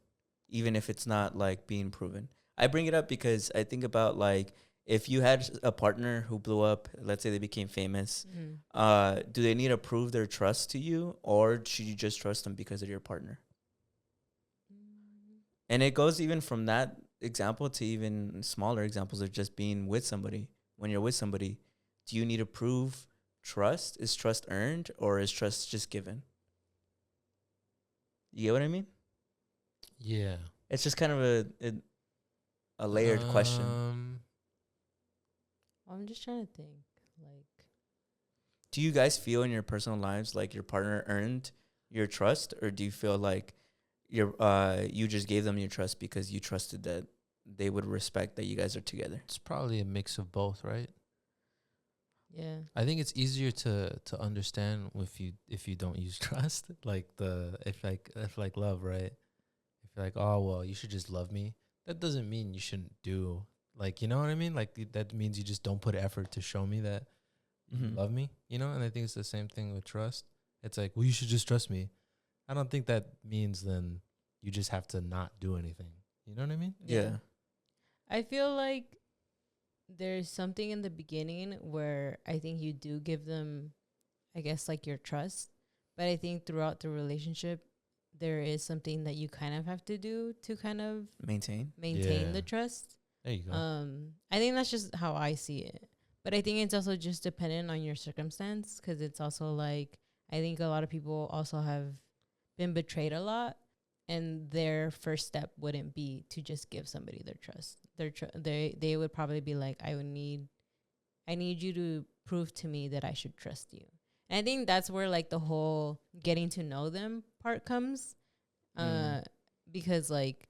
even if it's not like being proven? I bring it up because I think about like if you had a partner who blew up, let's say they became famous, do they need to prove their trust to you, or should you just trust them because of your partner? And it goes even from that example to even smaller examples of just being with somebody. When you're with somebody, do you need to prove trust? Is trust earned, or is trust just given? You get what I mean? Yeah. It's just kind of a layered question. I'm just trying to think. Like, Do you guys feel in your personal lives like your partner earned your trust, or do you feel like you just gave them your trust because you trusted that they would respect that you guys are together? It's probably a mix of both, right? yeah. I think it's easier to understand if you don't use trust, like if love, right? If you're like, oh well, you should just love me. That doesn't mean you shouldn't do, like, you know what I mean? Like that means you just don't put effort to show me that you love me, you know? And I think it's the same thing with trust. It's like, well, you should just trust me. I don't think that means then you just have to not do anything. You know what I mean? Yeah. I feel like there's something in the beginning where I think you do give them, I guess, like your trust. But I think throughout the relationship, there is something that you kind of have to do to kind of Maintain Yeah. the trust. There you go. I think that's just how I see it. But I think it's also just dependent on your circumstance, because it's also like, I think a lot of people also have been betrayed a lot, and their first step wouldn't be to just give somebody their trust. They would probably be like, I need you to prove to me that I should trust you. And I think that's where like the whole getting to know them part comes, because like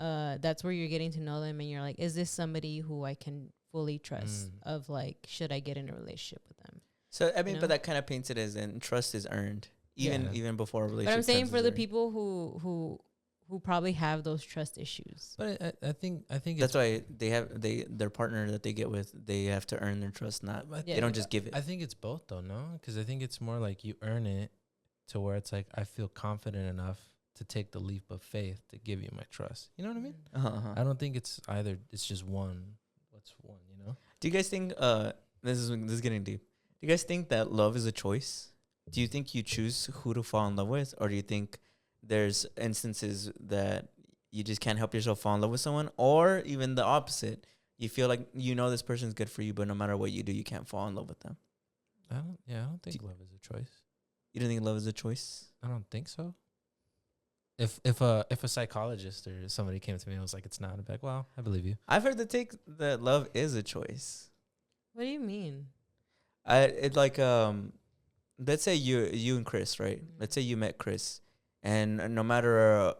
that's where you're getting to know them, and you're like, is this somebody who I can fully trust? Of like, should I get in a relationship with them? So I mean, know? but that kind of paints it as in trust is earned, even before a relationship. But I'm saying trust for is the earned. people who probably have those trust issues. But I think That's why their partner that they get with, they have to earn their trust. Not Yeah. they don't just give it. I think it's both though, no? Because I think it's more like you earn it to where it's like I feel confident enough to take the leap of faith to give you my trust. You know what I mean? I don't think it's either. It's just one. What's one? You know? Do you guys think this is getting deep? Do you guys think that love is a choice? Do you think you choose who to fall in love with, or do you think there's instances that you just can't help yourself fall in love with someone, or even the opposite? You feel like you know this person's good for you, but no matter what you do, you can't fall in love with them. I don't think love is a choice. You don't think love is a choice? I don't think so. If a psychologist or somebody came to me and was like, it's not, I'd be like, well, I believe you. I've heard the take that love is a choice. What do you mean? Let's say you and Chris, right? Let's say you met Chris, and no matter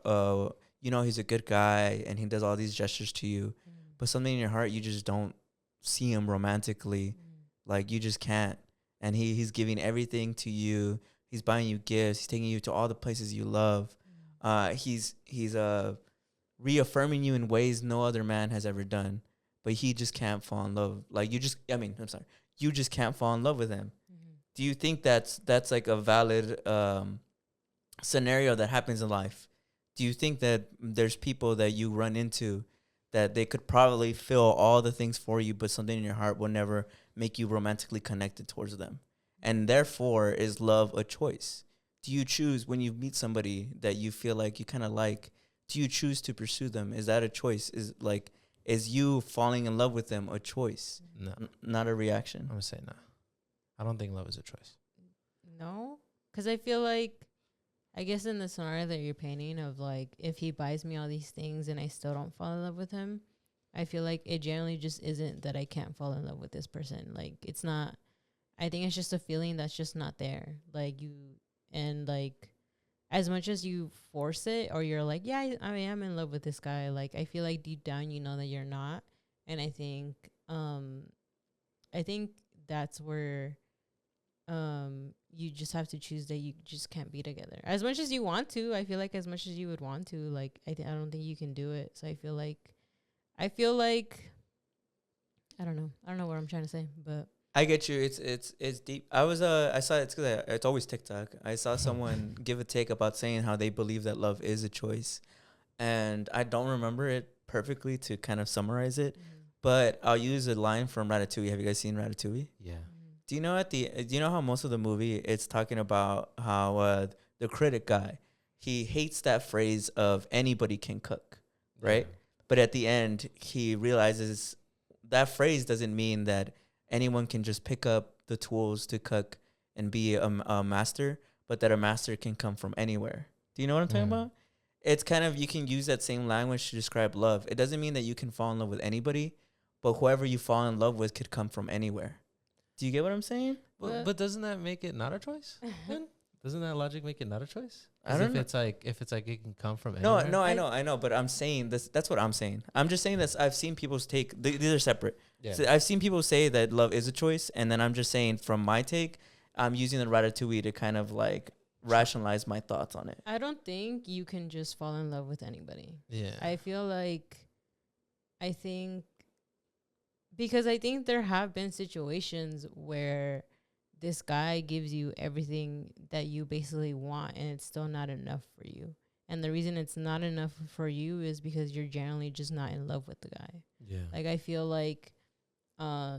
he's a good guy and he does all these gestures to you, but something in your heart you just don't see him romantically, like you just can't. And he's giving everything to you. He's buying you gifts. He's taking you to all the places you love. He's reaffirming you in ways no other man has ever done, but he just can't fall in love. Like you just can't fall in love with him. Do you think that's like a valid scenario that happens in life? Do you think that there's people that you run into that they could probably feel all the things for you, but something in your heart will never make you romantically connected towards them? And therefore, is love a choice? Do you choose when you meet somebody that you feel like you kind of like, do you choose to pursue them? Is that a choice? Is you falling in love with them a choice? No. Not a reaction? I'm going to say no. I don't think love is a choice. No, because I feel like, I guess in the scenario that you're painting of like, if he buys me all these things and I still don't fall in love with him, I feel like it generally just isn't that I can't fall in love with this person. Like, it's not, I think it's just a feeling that's just not there. Like and like, as much as you force it, or you're like, yeah, I mean, I'm in love with this guy. Like, I feel like deep down, you know that you're not. And I think that's where, you just have to choose that you just can't be together. As much as you want to, I feel like as much as you would want to, like, I don't think you can do it. So I feel like, I don't know what I'm trying to say, but I get you. It's deep. I saw it's because it's always TikTok. I saw someone give a take about saying how they believe that love is a choice, and I don't remember it perfectly to kind of summarize it. But I'll use a line from Ratatouille. Have you guys seen Ratatouille? Yeah. Do you know do you know how most of the movie it's talking about how the critic guy, he hates that phrase of anybody can cook, right? Yeah. But at the end he realizes that phrase doesn't mean that anyone can just pick up the tools to cook and be a master, but that a master can come from anywhere. Do you know what I'm talking about? It's kind of, you can use that same language to describe love. It doesn't mean that you can fall in love with anybody, but whoever you fall in love with could come from anywhere. Do you get what I'm saying? But doesn't that make it not a choice? Then? Doesn't that logic make it not a choice? I don't know. If it's like it can come from No, anywhere. no, I know, but I'm saying this. That's what I'm saying. I'm just saying that I've seen people's take. These are separate. Yeah. So I've seen people say that love is a choice, and then I'm just saying from my take, I'm using the Ratatouille to kind of like rationalize my thoughts on it. I don't think you can just fall in love with anybody. Yeah. I feel like, because I think there have been situations where this guy gives you everything that you basically want and it's still not enough for you. And the reason it's not enough for you is because you're generally just not in love with the guy. Yeah. Like, I feel like, I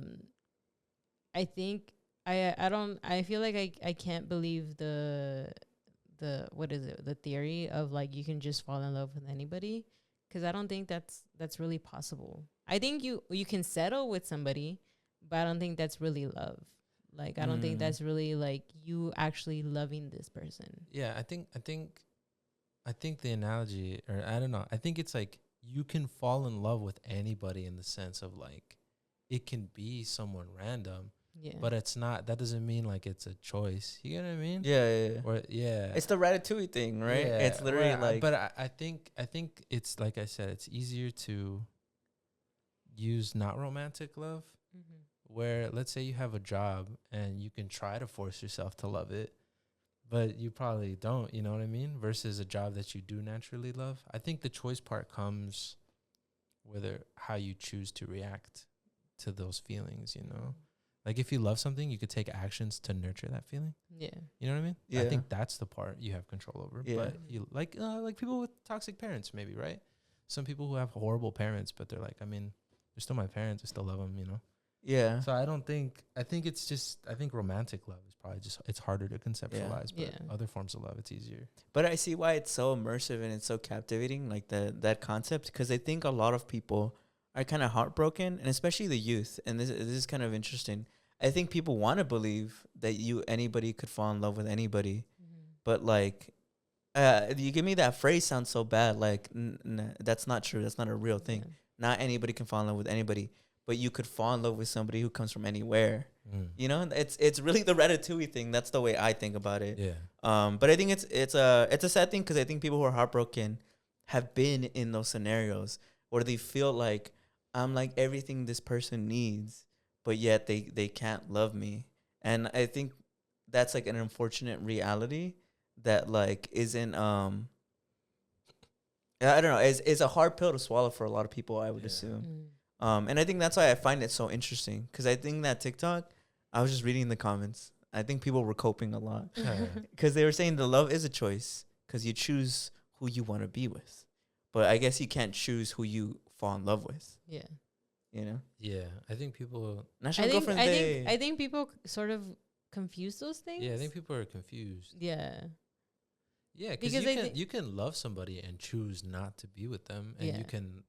think I feel like I can't believe the what is it, the theory of like you can just fall in love with anybody, because I don't think that's really possible. I think you can settle with somebody, but I don't think that's really love. Like, I don't think that's really like you actually loving this person. Yeah, I think the analogy, or I don't know, I think it's like you can fall in love with anybody in the sense of like it can be someone random. Yeah. But it's not, that doesn't mean like it's a choice. You get what I mean? Yeah. Or yeah. It's the Ratatouille thing, right? Yeah, It's literally but I think it's like I said, it's easier to use not romantic love, where let's say you have a job and you can try to force yourself to love it, but you probably don't, you know what I mean? Versus a job that you do naturally love. I think the choice part comes whether how you choose to react to those feelings, you know? Like if you love something, you could take actions to nurture that feeling. Yeah. You know what I mean? Yeah. I think that's the part you have control over. Yeah. But you like people with toxic parents, maybe, right? Some people who have horrible parents, but they're like, I mean, they're still my parents. I still love them, you know? Yeah. So I think romantic love is probably just, it's harder to conceptualize, but other forms of love, it's easier. But I see why it's so immersive and it's so captivating, like that concept, because I think a lot of people are kind of heartbroken, and especially the youth. And this is kind of interesting. I think people want to believe that anybody could fall in love with anybody, but like, you give me that phrase sounds so bad. Like, that's not true. That's not a real thing. Yeah. Not anybody can fall in love with anybody, but you could fall in love with somebody who comes from anywhere. You know, it's really the Ratatouille thing. That's the way I think about it. Yeah. But I think it's a sad thing, because I think people who are heartbroken have been in those scenarios where they feel like I'm like everything this person needs, but yet they can't love me. And I think that's like an unfortunate reality that like isn't I don't know, it's a hard pill to swallow for a lot of people, I would assume. And I think that's why I find it so interesting, because I think that TikTok, I was just reading the comments, I think people were coping a lot because they were saying the love is a choice because you choose who you want to be with, but I guess you can't choose who you fall in love with. Yeah. You know? Yeah. I think people, I think people sort of confuse those things. yeah, I think people are confused. Yeah. Yeah, because you can love somebody and choose not to be with them, and you can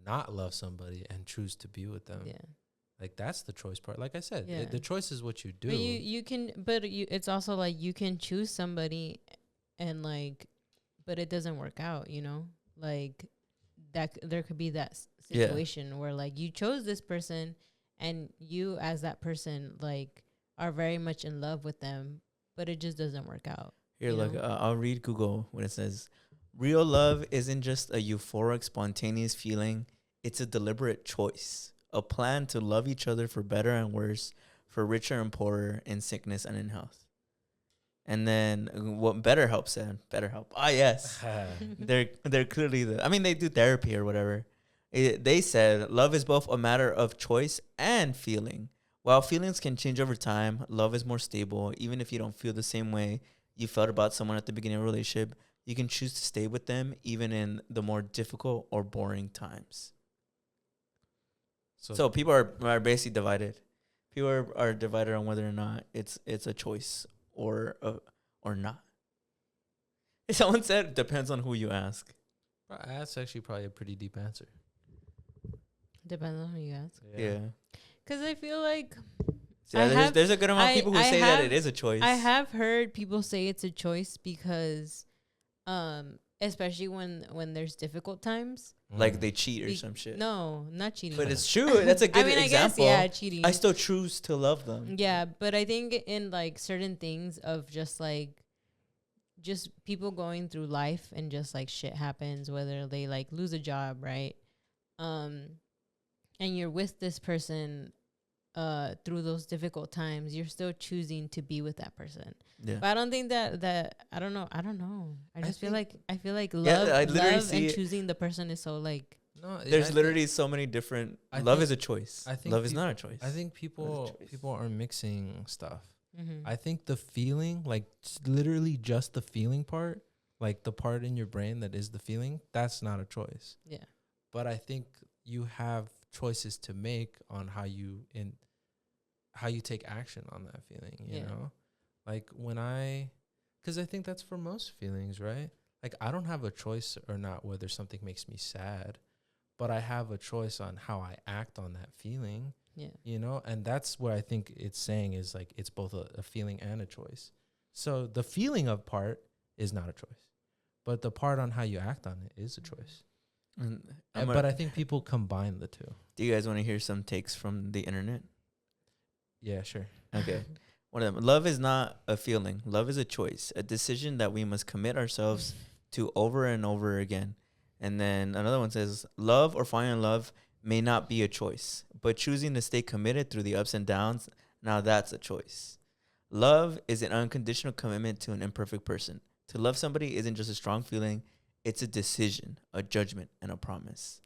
not love somebody and choose to be with them. Yeah. Like that's the choice part. Like I said, the choice is what you do. But it's also like you can choose somebody and like, but it doesn't work out, you know? Like that there could be that situation where like you chose this person and you as that person like are very much in love with them, but it just doesn't work out. Here, look, I'll read Google when it says, real love isn't just a euphoric, spontaneous feeling. It's a deliberate choice, a plan to love each other for better and worse, for richer and poorer, in sickness and in health. And then what BetterHelp said, BetterHelp. Ah, yes. They're clearly they do therapy or whatever. They said love is both a matter of choice and feeling. While feelings can change over time, love is more stable. Even if you don't feel the same way you felt about someone at the beginning of a relationship, you can choose to stay with them even in the more difficult or boring times. So people are basically divided. People are divided on whether or not it's a choice or not. Someone said depends on who you ask. That's actually probably a pretty deep answer. Depends on who you ask. Yeah. Because I feel like Yeah, there's a good amount of people who say that it is a choice. I have heard people say it's a choice because, especially when there's difficult times. Like they cheat or some shit. No, not cheating. But it's true. That's a good example. I guess, cheating. I still choose to love them. Yeah, but I think in like certain things of just people going through life and just like shit happens, whether they like lose a job, right? And you're with this person through those difficult times, you're still choosing to be with that person. Yeah. But I don't think that I don't know. I feel like love and choosing the person is so like there's literally so many different love is a choice. I think love is not a choice. I think people are mixing stuff. Mm-hmm. I think the feeling, like literally just the feeling part, like the part in your brain that is the feeling, that's not a choice. Yeah. But I think you have choices to make on how you take action on that feeling, you know? Like because I think that's for most feelings, right? Like I don't have a choice or not whether something makes me sad, but I have a choice on how I act on that feeling. Yeah. You know, and that's what I think it's saying is like it's both a feeling and a choice. So the feeling of part is not a choice, but the part on how you act on it is a choice. But I think people combine the two. Do you guys want to hear some takes from the internet? Yeah, sure. Okay. One of them. Love is not a feeling. Love is a choice, a decision that we must commit ourselves to over and over again. And then another one says, love or falling in love may not be a choice, but choosing to stay committed through the ups and downs, now that's a choice. Love is an unconditional commitment to an imperfect person. To love somebody isn't just a strong feeling, it's a decision, a judgment, and a promise.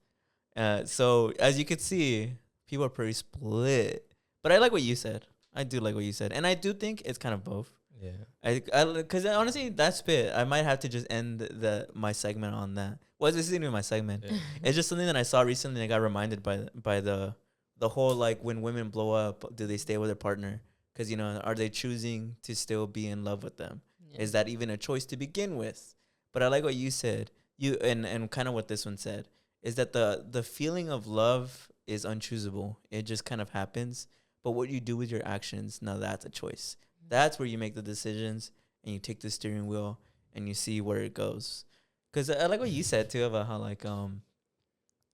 So as you can see, people are pretty split. But I like what you said. I do like what you said. And I do think it's kind of both. Yeah. Because honestly, that spit, I might have to just end my segment on that. Well, this isn't even my segment. Yeah. It's just something that I saw recently and I got reminded by the whole, like, when women blow up, do they stay with their partner? Because, you know, are they choosing to still be in love with them? Yeah. Is that even a choice to begin with? But I like what you said. And kind of what this one said is that the feeling of love is unchoosable. It just kind of happens. But what you do with your actions, now that's a choice. That's where you make the decisions and you take the steering wheel and you see where it goes. Because I like what you said, too, about how, like,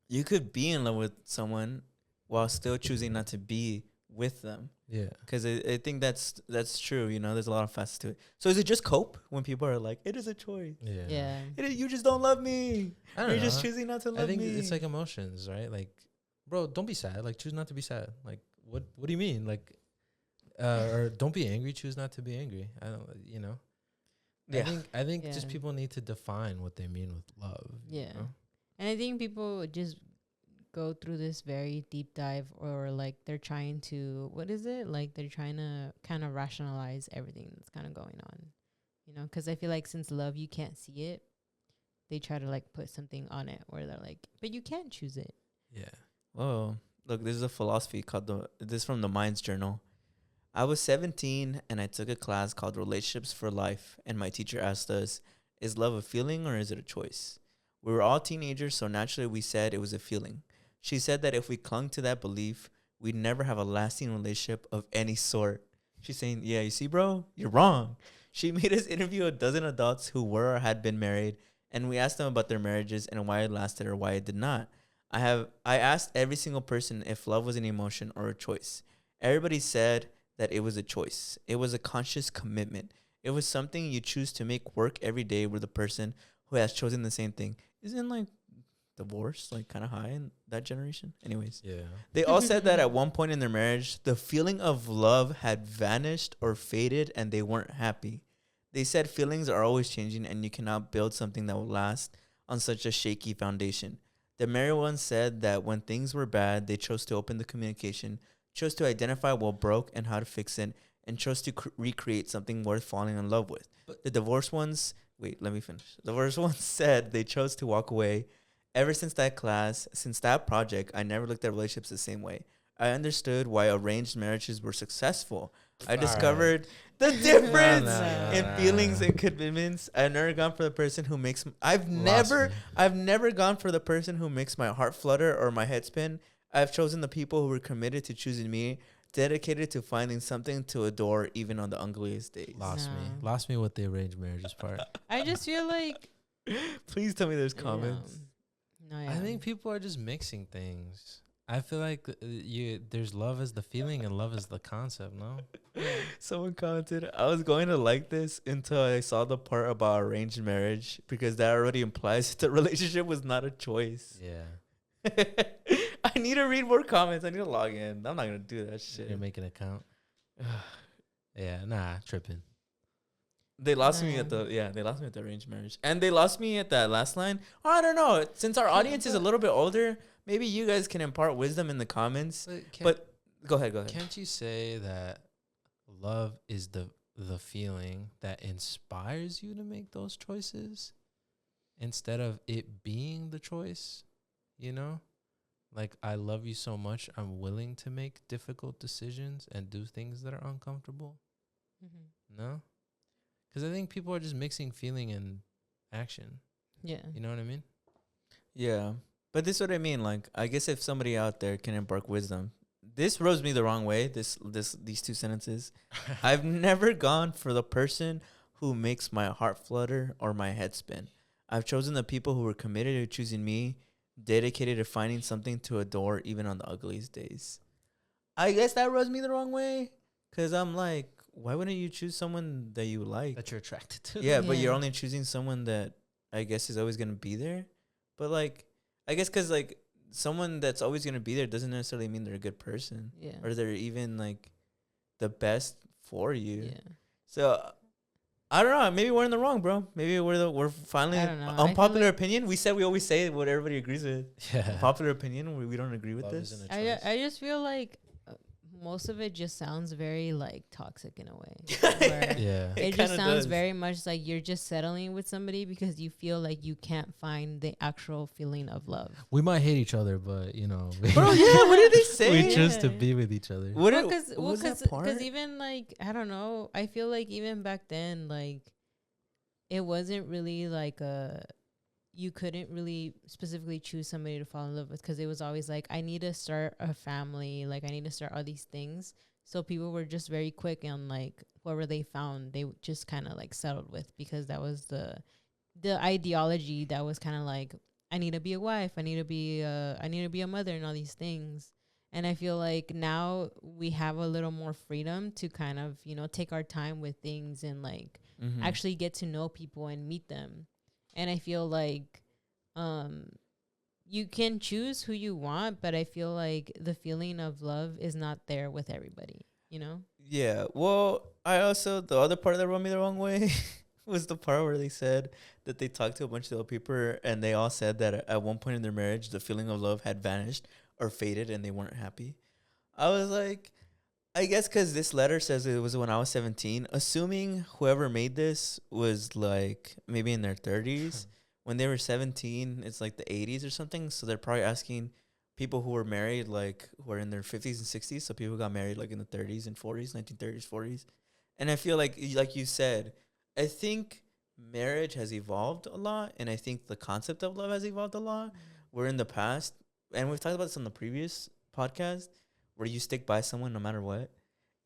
you could be in love with someone while still choosing not to be with them. Yeah. Because I think that's true. You know, there's a lot of facets to it. So is it just cope when people are like, it is a choice? Yeah. You just don't love me. You're just choosing not to love me. I think it's like emotions, right? Like, bro, don't be sad. Like, choose not to be sad. Like, what do you mean? Like, or don't be angry. Choose not to be angry. I don't, you know. Yeah. I think just people need to define what they mean with love. Yeah. You know? And I think people just go through this very deep dive, or like they're trying to, what is it? Like they're trying to kind of rationalize everything that's kind of going on, you know? Because I feel like since love, you can't see it, they try to like put something on it where they're like, but you can't choose it. Yeah. Whoa. Look, this is a philosophy called this is from the Minds Journal. I was 17 and I took a class called Relationships for Life, and my teacher asked us, is love a feeling or is it a choice? We were all teenagers, so naturally we said it was a feeling. She said that if we clung to that belief, we'd never have a lasting relationship of any sort. She's saying, yeah, you see, bro, you're wrong. She made us interview a dozen adults who were or had been married, and we asked them about their marriages and why it lasted or why it did not. I asked every single person if love was an emotion or a choice. Everybody said that it was a choice. It was a conscious commitment. It was something you choose to make work every day with the person who has chosen the same thing. Isn't like divorce like kind of high in that generation? Anyways, yeah. They all said that at one point in their marriage, the feeling of love had vanished or faded and they weren't happy. They said feelings are always changing and you cannot build something that will last on such a shaky foundation. The married ones said that when things were bad, they chose to open the communication, chose to identify what broke and how to fix it, and chose to recreate something worth falling in love with. But the divorced ones wait, let me finish. The first one said they chose to walk away. Ever since that class, since that project, I never looked at relationships the same way. I understood why arranged marriages were successful. I discovered the difference in feelings and commitments. I've never gone for the person who makes. I've never gone for the person who makes my heart flutter or my head spin. I've chosen the people who were committed to choosing me, dedicated to finding something to adore, even on the ugliest days. Lost me with the arranged marriages part. I just feel like. Please tell me there's comments. No, I think people are just mixing things. I feel like there's love as the feeling and love as the concept, no? Someone commented, I was going to like this until I saw the part about arranged marriage because that already implies the relationship was not a choice. Yeah. I need to read more comments. I need to log in. I'm not going to do that shit. You're making an account. Yeah, nah, tripping. They lost me at the arranged marriage. And they lost me at that last line. Oh, I don't know. Since our audience is a little bit older, maybe you guys can impart wisdom in the comments. But go ahead. Can't you say that love is the feeling that inspires you to make those choices instead of it being the choice? You know? Like, I love you so much, I'm willing to make difficult decisions and do things that are uncomfortable. Mm-hmm. No? Because I think people are just mixing feeling and action. Yeah. You know what I mean? Yeah. But this is what I mean. Like, I guess if somebody out there can impart wisdom, this rubs me the wrong way, these two sentences. I've never gone for the person who makes my heart flutter or my head spin. I've chosen the people who were committed to choosing me, dedicated to finding something to adore even on the ugliest days. I guess that rubs me the wrong way because I'm like, why wouldn't you choose someone that you like? That you're attracted to. Yeah, but you're only choosing someone that I guess is always going to be there. But, like, I guess because, like, someone that's always going to be there doesn't necessarily mean they're a good person. Yeah. Or they're even, like, the best for you. Yeah. So, I don't know. Maybe we're in the wrong, bro. Maybe we're finally... I don't know. Unpopular opinion. We always say what everybody agrees with. Yeah. Unpopular opinion. We don't agree with Love this. isn't a choice. I just feel like most of it just sounds very like toxic in a way. Where Yeah. it just sounds does. very much like you're just settling with somebody because you feel like you can't find the actual feeling of love. We might hate each other, but, you know. Bro, yeah, what did they say? We choose to be with each other. Because even like, I don't know, I feel like even back then, like, it wasn't really like you couldn't really specifically choose somebody to fall in love with because it was always like, I need to start a family, like I need to start all these things. So people were just very quick on like whoever they found, they just kind of like settled with because that was the ideology that was kind of like, I need to be a wife, I need to be a mother and all these things. And I feel like now we have a little more freedom to kind of, you know, take our time with things and like actually get to know people and meet them. And I feel like you can choose who you want, but I feel like the feeling of love is not there with everybody, you know? Yeah. Well, the other part that rubbed me the wrong way was the part where they said that they talked to a bunch of other people and they all said that at one point in their marriage, the feeling of love had vanished or faded and they weren't happy. I was like, I guess because this letter says it was when I was 17, assuming whoever made this was like maybe in their 30s. When they were 17, it's like the 80s or something. So they're probably asking people who were married, like who are in their 50s and 60s. So people got married like in the 30s and 40s, 1930s, 40s. And I feel like you said, I think marriage has evolved a lot. And I think the concept of love has evolved a lot. Where in the past, and we've talked about this on the previous podcast, where you stick by someone no matter what.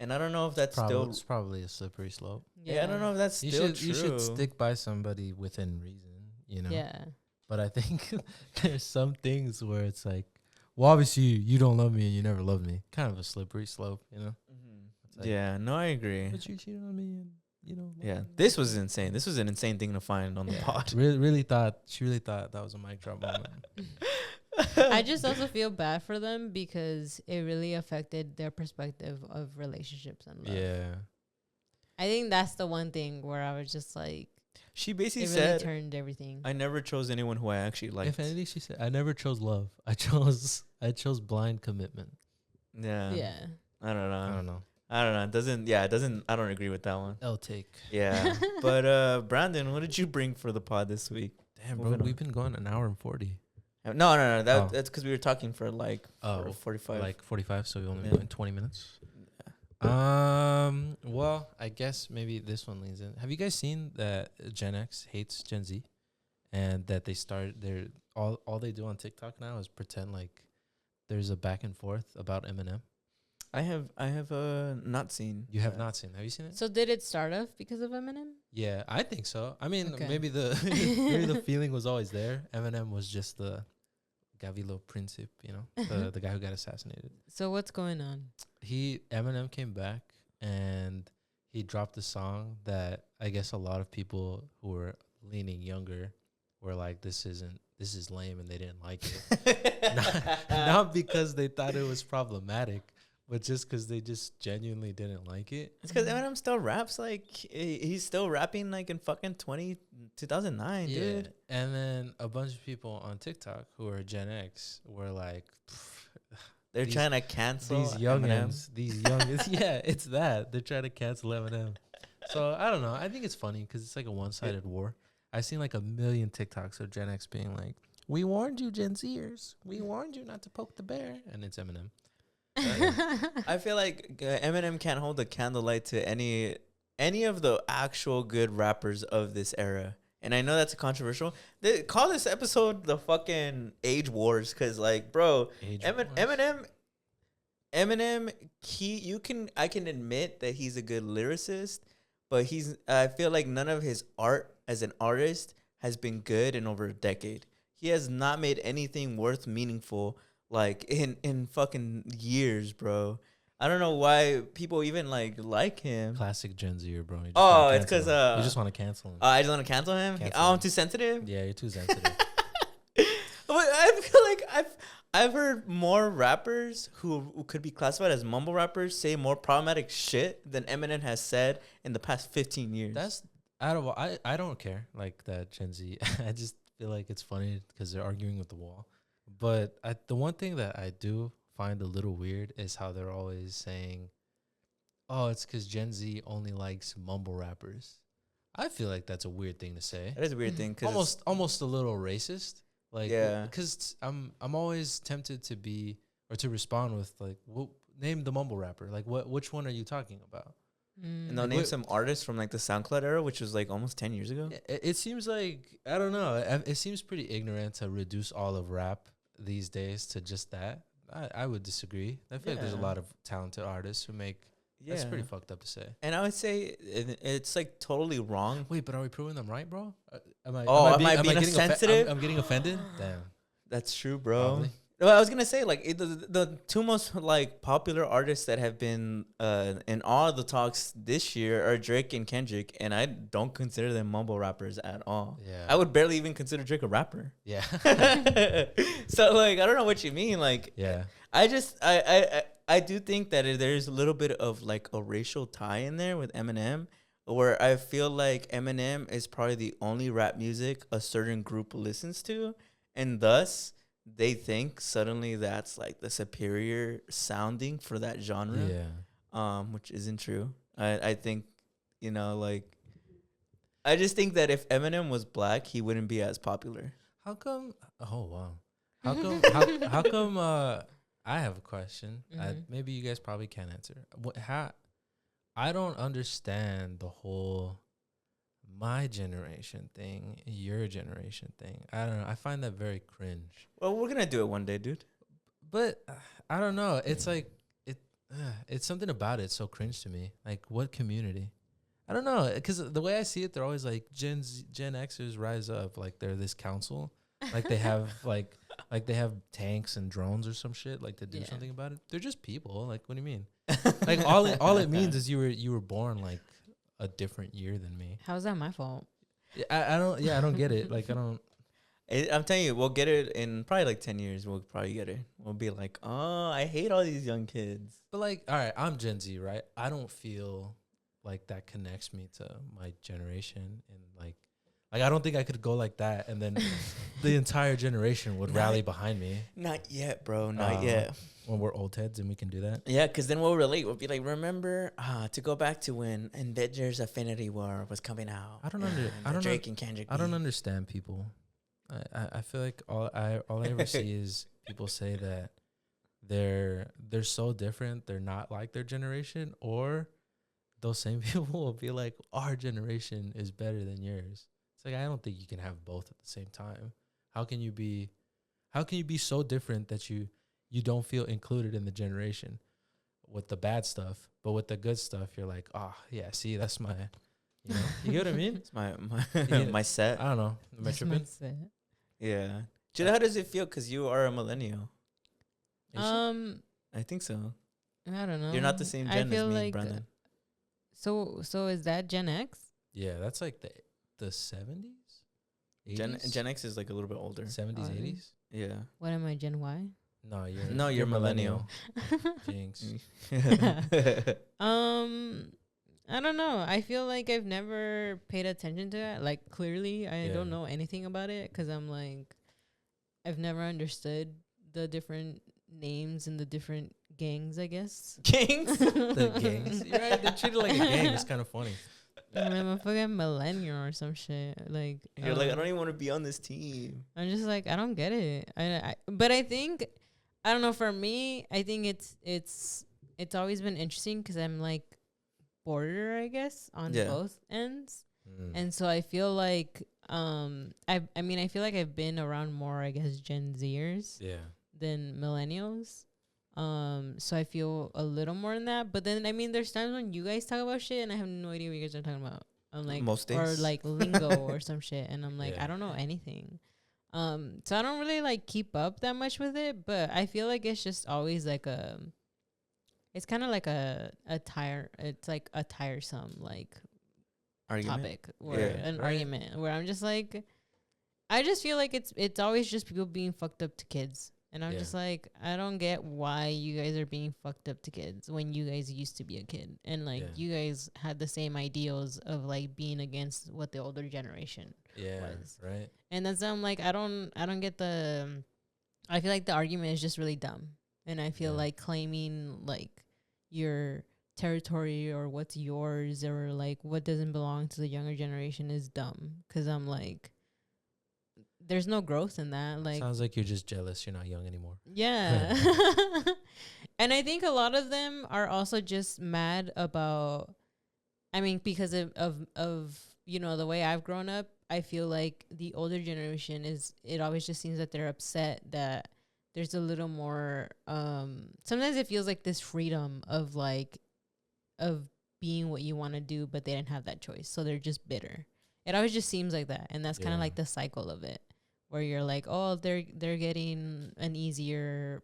And I don't know if that's It's probably a slippery slope. Yeah, I don't know if that's still true. You should stick by somebody within reason, you know? Yeah. But I think there's some things where it's like, well, obviously you don't love me and you never loved me. Kind of a slippery slope, you know? Like, yeah, no, I agree. But you cheated on me and, you know. Yeah, this was insane. This was an insane thing to find on the pod. She really thought that was a mic drop moment. I just also feel bad for them because it really affected their perspective of relationships and love. Yeah. I think that's the one thing where I was just like, she basically it really said, turned everything. I never chose anyone who I actually liked. If anything, she said, I never chose love. I chose blind commitment. Yeah. Yeah. I don't know. I don't know. It doesn't. Yeah, it doesn't. I don't agree with that one. L take. Yeah. But Brandon, what did you bring for the pod this week? Damn, bro, Moving we've been going an hour and 40. No. Oh. That's because we were talking for like 45. Like 45, so we only Yeah. been going 20 minutes. Well, I guess maybe this one leans in. Have you guys seen that Gen X hates Gen Z, and that they start their all they do on TikTok now is pretend like there's a back and forth about Eminem. I have not seen. You have not seen? Have you seen it? So did it start off because of Eminem? Yeah, I think so. I mean, Okay. maybe maybe the feeling was always there. Eminem was just the Gavillo Princip, you know, the guy who got assassinated. So what's going on? Eminem came back and he dropped a song that I guess a lot of people who were leaning younger were like, this is lame, and they didn't like it. not because they thought it was problematic, but just because they just genuinely didn't like it. It's because Eminem still raps like he's still rapping like in fucking 2009, Yeah. dude. And then a bunch of people on TikTok who are Gen X were like, They're These- trying to cancel these Eminem. youngins. Yeah, it's that. They're trying to cancel Eminem. So I don't know. I think it's funny because it's like a one-sided war. I've seen like a million TikToks of Gen X being like, "We warned you, Gen Zers. We warned you not to poke the bear," and it's Eminem. I feel like Eminem can't hold a candlelight to any of the actual good rappers of this era. And I know that's controversial. They call this episode the fucking age wars, because like, bro, Eminem, I can admit that he's a good lyricist, but I feel like none of his art as an artist has been good in over a decade. He has not made anything worth meaningful like in fucking years, bro. I don't know why people even like him. Classic Gen Zer, bro. You just Oh, wanna it's cancel 'cause, him. You just want to cancel him. I just want to cancel him. Cancel I'm him. too sensitive. Yeah, you're too sensitive. But I feel like I've heard more rappers who could be classified as mumble rappers say more problematic shit than Eminem has said in the past 15 years. That's out of I don't care like that Gen Z. I just feel like it's funny because they're arguing with the wall. But the one thing that I do find a little weird is how they're always saying, "Oh, it's because Gen Z only likes mumble rappers." I feel like that's a weird thing to say. That is a weird thing. Cause Almost a little racist. Like, Yeah. because I'm always tempted to respond with like, name the mumble rapper. Like, which one are you talking about? and they'll Like, name what- some artists from like the SoundCloud era, which was like almost 10 years ago. It seems like, I don't know. It seems pretty ignorant to reduce all of rap these days to just that. I would disagree. I feel like there's a Yeah. lot of talented artists who make. That's pretty fucked up to say. And I would say it's like totally wrong. Wait, but are we proving them right, bro? Am I being getting sensitive? I'm getting offended. Damn. That's true, bro. Probably. Well, I was gonna say like the two most like popular artists that have been in all the talks this year are Drake and Kendrick, and I don't consider them mumble rappers at all. Yeah. I would barely even consider Drake a rapper. Yeah. So like I don't know what you mean. Like Yeah. I do think that there's a little bit of like a racial tie in there with Eminem, where I feel like Eminem is probably the only rap music a certain group listens to, and thus they think suddenly that's like the superior sounding for that genre. Yeah. Which isn't true. I think, like I just think that if Eminem was black, he wouldn't be as popular. How come? Oh wow. How come? how come? I have a question. Maybe you guys probably can't answer. I don't understand the whole my generation thing, your generation thing. I don't know. I find that very cringe. Well, we're gonna do it one day, dude. But I don't know. It's like it's something about it so cringe to me. Like, what community? I don't know, because the way I see it, they're always like Gen Xers rise up, like they're this council, like they have like they have tanks and drones or some shit, like to do something about it. They're just people. Like, what do you mean? Like all it means is you were born like a different year than me. How's that my fault? I don't get it. Like, I don't. I'm telling you, we'll get it in probably like 10 years. We'll probably get it. We'll be like, oh, I hate all these young kids. But like, all right, I'm Gen Z, right? I don't feel like that connects me to my generation, and like Like, I don't think I could go like that, and then the entire generation would rally behind me. Not yet, bro. Not yet. When we're old heads and we can do that. Yeah, because then we'll relate. We'll be like, remember to go back to when Avengers Affinity War was coming out. I don't Drake and Kendrick. I don't understand people. I feel like all I ever see is people say that they're so different, they're not like their generation, or those same people will be like, our generation is better than yours. It's like, I don't think you can have both at the same time. How can you be so different that you don't feel included in the generation with the bad stuff, but with the good stuff, you're like, oh yeah, see, that's my, you get what I mean? It's my set. I don't know. Am I tripping? Yeah. Jada, how does it feel? Because you are a millennial. I think so. I don't know. You're not the same gen as me, Brandon. So is that Gen X? Yeah, that's like the 70s? 80s? Gen X is like a little bit older. 70s, 80s? Yeah. What am I, Gen Y? No, you're millennial. Jinx. I don't know. I feel like I've never paid attention to it. Like, clearly, I don't know anything about it because I'm like, I've never understood the different names and the different gangs, I guess. Gangs? The gangs. You're right. They're treated like a gang. It's kind of funny. I'm a fucking millennial or some shit. Like, you're like, I don't even want to be on this team. I'm just like, I don't get it. But I think, I don't know. For me, I think it's always been interesting because I'm like border, I guess, on both ends, and so I feel like I mean I feel like I've been around more, I guess, Gen Zers than millennials. So I feel a little more in that. But then I mean, there's times when you guys talk about shit and I have no idea what you guys are talking about. I'm like, most days. or like lingo or some shit, and I'm like, I don't know anything. So I don't really like keep up that much with it, but I feel like it's just always like it's kind of like it's like a tiresome like argument? topic or an argument where I'm just like, I just feel like it's always just people being fucked up to kids. And I'm just like, I don't get why you guys are being fucked up to kids when you guys used to be a kid. And, like, you guys had the same ideals of, like, being against what the older generation was. Right. And that's, I'm like, I don't get I feel like the argument is just really dumb. And I feel like claiming, like, your territory or what's yours or, like, what doesn't belong to the younger generation is dumb. Because I'm like, there's no growth in that. Like, sounds like you're just jealous you're not young anymore. Yeah. And I think a lot of them are also just mad about, I mean, because of you know, the way I've grown up, I feel like the older generation it always just seems that they're upset that there's a little more, sometimes it feels like this freedom of being what you want to do, but they didn't have that choice. So they're just bitter. It always just seems like that. And that's kind of like the cycle of it, where you're like, oh, they're getting an easier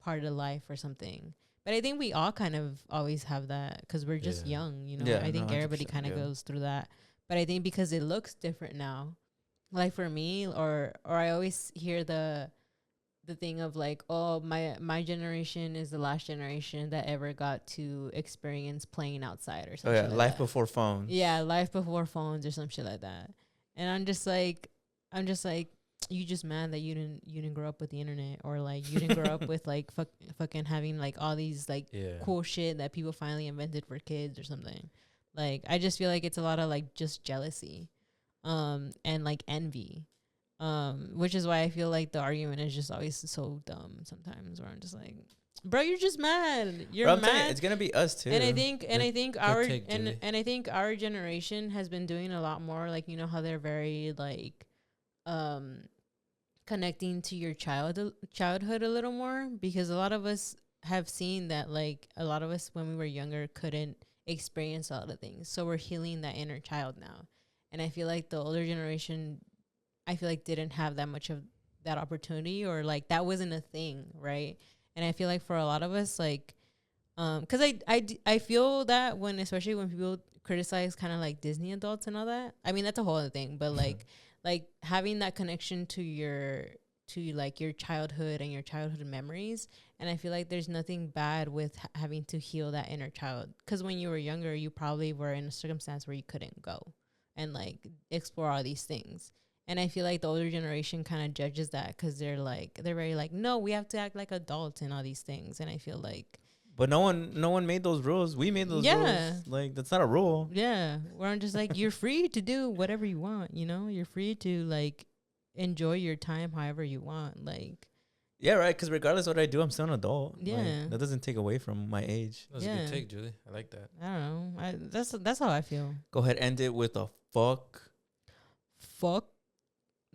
part of life or something. But I think we all kind of always have that because we're just young, you know. Yeah, I think everybody kind of goes through that. But I think because it looks different now, like for me, or I always hear the thing of like, oh, my generation is the last generation that ever got to experience playing outside or something. Oh yeah, life before phones. Yeah, life before phones or some shit like that. And I'm just like, you just mad that you didn't grow up with the internet, or like you didn't grow up with like fucking having like all these like cool shit that people finally invented for kids or something. Like, I just feel like it's a lot of like just jealousy, and like envy. Which is why I feel like the argument is just always so dumb sometimes, where I'm just like, bro, you're just mad. You're mad. It's gonna be us too. And I think our generation has been doing a lot more, like, you know how they're very like connecting to your childhood a little more, because a lot of us have seen that, like, a lot of us when we were younger couldn't experience a lot of things, so we're healing that inner child now. And I feel like the older generation, I feel like, didn't have that much of that opportunity, or like that wasn't a thing, right? And I feel like for a lot of us, like, because I feel that especially when people criticize kind of like Disney adults and all that. I mean, that's a whole other thing, but like having that connection to like your childhood and your childhood memories. And I feel like there's nothing bad with having to heal that inner child, because when you were younger, you probably were in a circumstance where you couldn't go. and like explore all these things. And I feel like the older generation kind of judges that because they're very like, no, we have to act like adults and all these things. And I feel like, But no one made those rules. We made those rules. Like, that's not a rule. yeah, where I'm just like, you're free to do whatever you want, you know? You're free to like enjoy your time however you want. Like, Yeah, right. Because regardless of what I do, I'm still an adult. Yeah. Like, that doesn't take away from my age. That's a Yeah. good take, Julie. I like that. I don't know. That's how I feel. Go ahead, end it with a fuck. Fuck.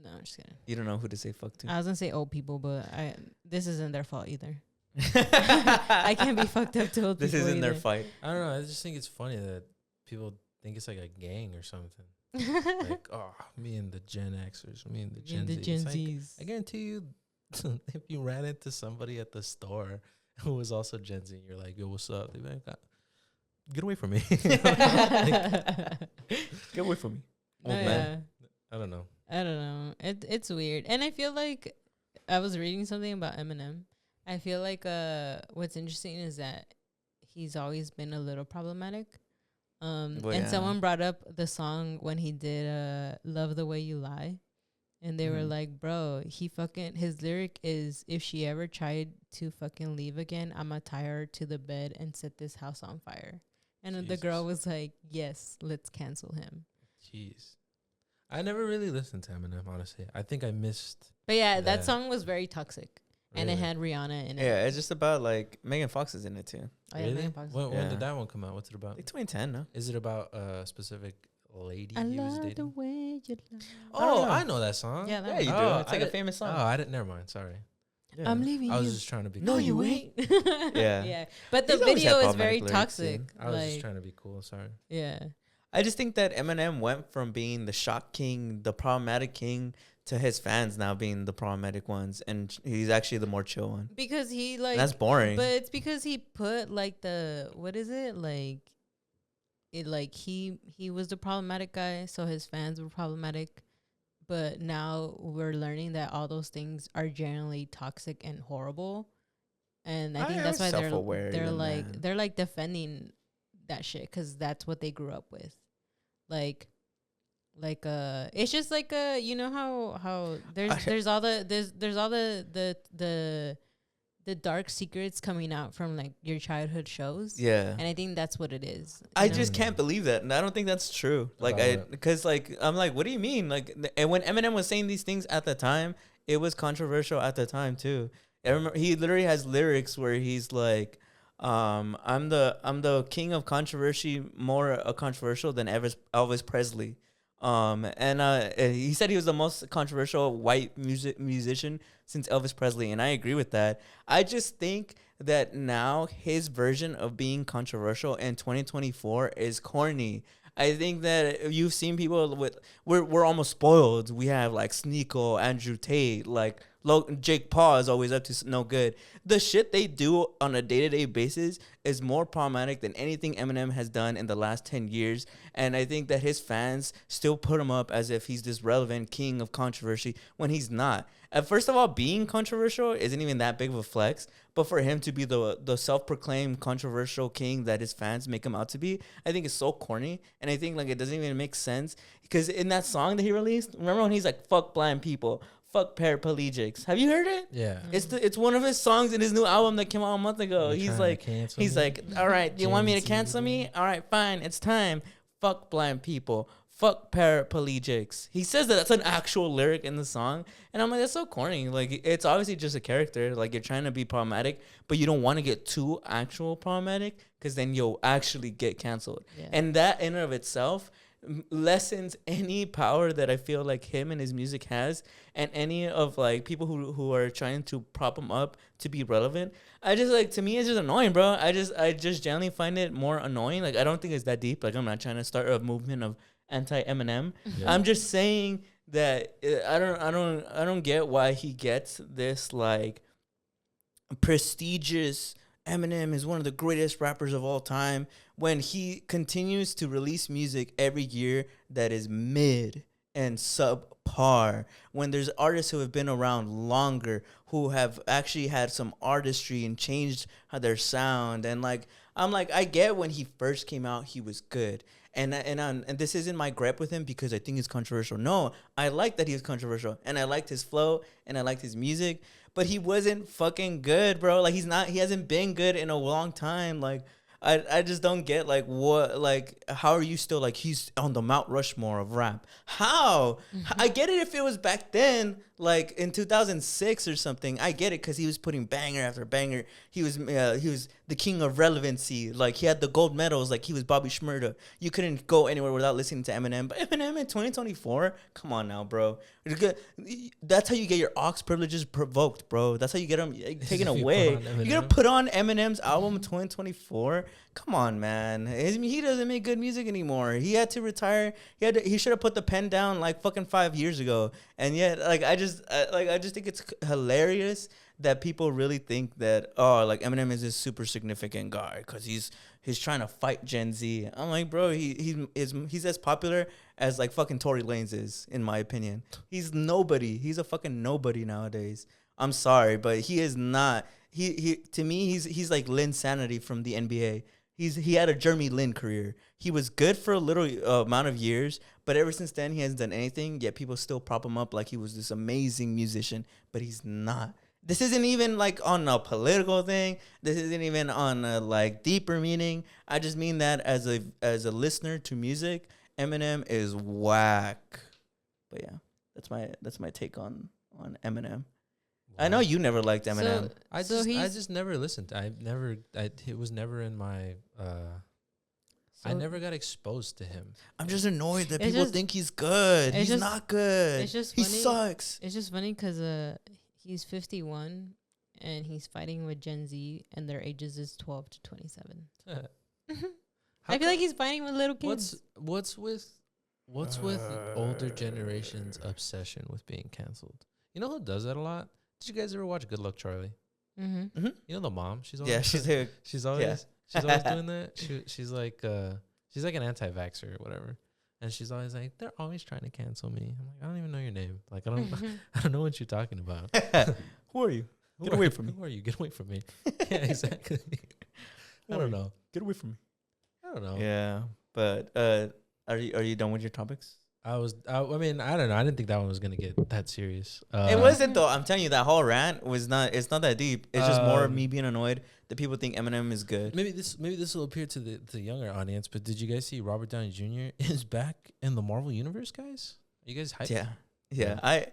No, I'm just kidding. You don't know who to say fuck to. I was gonna say old people, but this isn't their fault either. I can't be fucked up to old This people isn't their either. fight. I don't know. I just think it's funny that people think it's like a gang or something. Like, oh, me and the Gen Xers, me and the Gen And the Z. Gen It's like, Zs. I guarantee you, if you ran into somebody at the store who was also Gen Z, and you're like, yo, what's up? They'd be like, get away from me. Get away from me. Old Yeah. man. I don't know. I don't know. It's weird. And I feel like I was reading something about Eminem. I feel like what's interesting is that he's always been a little problematic. Well, And yeah. someone brought up the song when he did Love the Way You Lie. And they were Mhm. like, bro, his lyric is, if she ever tried to fucking leave again, I'ma tie her to the bed and set this house on fire. And then the girl was like, yes, let's cancel him. Jeez. I never really listened to Eminem, honestly. I think I missed. But yeah, that Yeah. song was very toxic. And it Really? had Rihanna in it. Yeah, it's just about like Megan Fox is in it too. Oh, yeah, Really? Megan Fox. When Yeah. did that one come out? What's it about? Like 2010, no? Is it about a specific lady I he was love the dating? way you lie. Oh, know. I know that song. Yeah, that Yeah, one. you do. Oh, It's I like a did- famous Oh, song. I didn't. Never mind. Sorry. Yeah. I'm leaving I you. was just trying to be. No, cool. you ain't. Yeah. Yeah. But the He's always had video is very problematic lyrics, toxic. too. I was just Like, trying to be cool. Sorry. yeah. I just think that Eminem went from being the shock king, the problematic king, to his fans now being the problematic ones, and he's actually the more chill one. Because he And like, that's boring. but it's because he put like what is it? Like, it like he was the problematic guy, so his fans were problematic. But now we're learning that all those things are generally toxic and horrible. And I think I'm that's why self-aware they're even like then. they're like defending that shit because that's what they grew up with. Like it's just like you know how there's all the dark secrets coming out from like your childhood shows. Yeah. And I think that's what it is. you I know? just can't believe that, and I don't think that's true. Like, About what? because like I'm like, what do you mean? Like, and when Eminem was saying these things at the time, it was controversial at the time too. I remember he literally has lyrics where he's like, I'm the king of controversy, more controversial than Elvis Presley. And he said he was the most controversial white musician since Elvis Presley, and I agree with that. I just think that now his version of being controversial in 2024 is corny. I think that you've seen people with we're almost spoiled. We have like Sneeko, Andrew Tate, like Jake Paul is always up to no good. The shit they do on a day-to-day basis is more problematic than anything Eminem has done in the last 10 years. And I think that his fans still put him up as if he's this relevant king of controversy when he's not. First of all, being controversial isn't even that big of a flex. But for him to be the self-proclaimed controversial king that his fans make him out to be, I think is so corny. And I think like it doesn't even make sense. Because in that song that he released, remember when he's like, fuck blind people, fuck paraplegics. Have you heard it? Yeah. It's one of his songs in his new album that came out a month ago. You're He's trying to like, cancel me? all right, do you want me to Gen Z, cancel me? bro. All right, fine, it's time. Fuck blind people. Fuck paraplegics. He says that that's an actual lyric in the song. And I'm like, that's so corny. Like, it's obviously just a character. Like, you're trying to be problematic, but you don't want to get too actual problematic because then you'll actually get canceled. Yeah. And that in and of itself lessens any power that I feel like him and his music has, and any of like people who are trying to prop him up to be relevant. I just like, to me it's just annoying, bro. I just generally find it more annoying. Like, I don't think it's that deep. Like, I'm not trying to start a movement of anti-Eminem. Yeah. I'm just saying that I don't get why he gets this like prestigious Eminem is one of the greatest rappers of all time when he continues to release music every year that is mid and subpar, when there's artists who have been around longer, who have actually had some artistry and changed how their sound. And like, I'm like, I get when he first came out, he was good. And this isn't my gripe with him because I think he's controversial. No, I like that he was controversial, and I liked his flow, and I liked his music, but he wasn't fucking good, bro. Like he hasn't been good in a long time. Like I just don't get like what, like how are you still like he's on the Mount Rushmore of rap? How? I get it if it was back then, like in 2006 or something. I get it because he was putting banger after banger. He was the king of relevancy. Like he had the gold medals. Like he was Bobby Shmurda. You couldn't go anywhere without listening to Eminem. But Eminem in 2024, come on now, bro. That's how you get your aux privileges provoked, bro. That's how you get them taken away. You're gonna put on Eminem's album in 2024. Come on, man. He doesn't make good music anymore. He had to retire. He should have put the pen down like fucking 5 years ago. And yet, like I just think it's hilarious that people really think that like Eminem is this super significant guy because he's trying to fight Gen Z. I'm like, bro, he's as popular as like fucking Tory Lanez is, in my opinion. He's nobody. He's a fucking nobody nowadays. I'm sorry, but he is not. He to me, he's like Lin Sanity from the NBA. He had a Jeremy Lin career. He was good for a little amount of years, but ever since then he hasn't done anything. Yet people still prop him up like he was this amazing musician, but he's not. This isn't even like on a political thing. This isn't even on a like deeper meaning. I just mean that as a listener to music, Eminem is whack. But yeah, that's my take on Eminem. Wow. I know you never liked Eminem. I just never listened. It was never in my. I never got exposed to him. I'm just annoyed that people think he's good. He's not good. It's just he sucks. It's just funny because he's 51 and he's fighting with Gen Z and their ages is 12 to 27. I feel like he's fighting with little kids. What's with older generation's obsession with being canceled? You know who does that a lot? Did you guys ever watch Good Luck Charlie? Mm-hmm. Mm-hmm. You know the mom? She's always she's always doing that. She's like an anti-vaxxer or whatever. And she's always like, they're always trying to cancel me. I'm like, I don't even know your name. Like, I don't know what you're talking about. Who are you? Get away from me. Who are you? Get away from me. Yeah, exactly. I don't know. Get away from me. I don't know. Yeah, but are you done with your topics? I mean, I don't know. I didn't think that one was gonna get that serious. It wasn't though. I'm telling you, that whole rant was not. It's not that deep. It's just more of me being annoyed that people think Eminem is good. Maybe this will appeal to the younger audience. But did you guys see Robert Downey Jr. is back in the Marvel universe, guys? Are you guys hyped? Yeah. I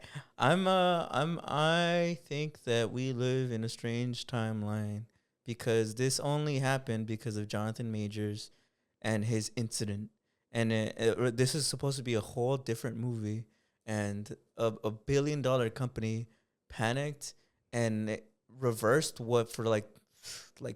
think that we live in a strange timeline because this only happened because of Jonathan Majors and his incident. And this is supposed to be a whole different movie, and a $1 billion company panicked and reversed what for like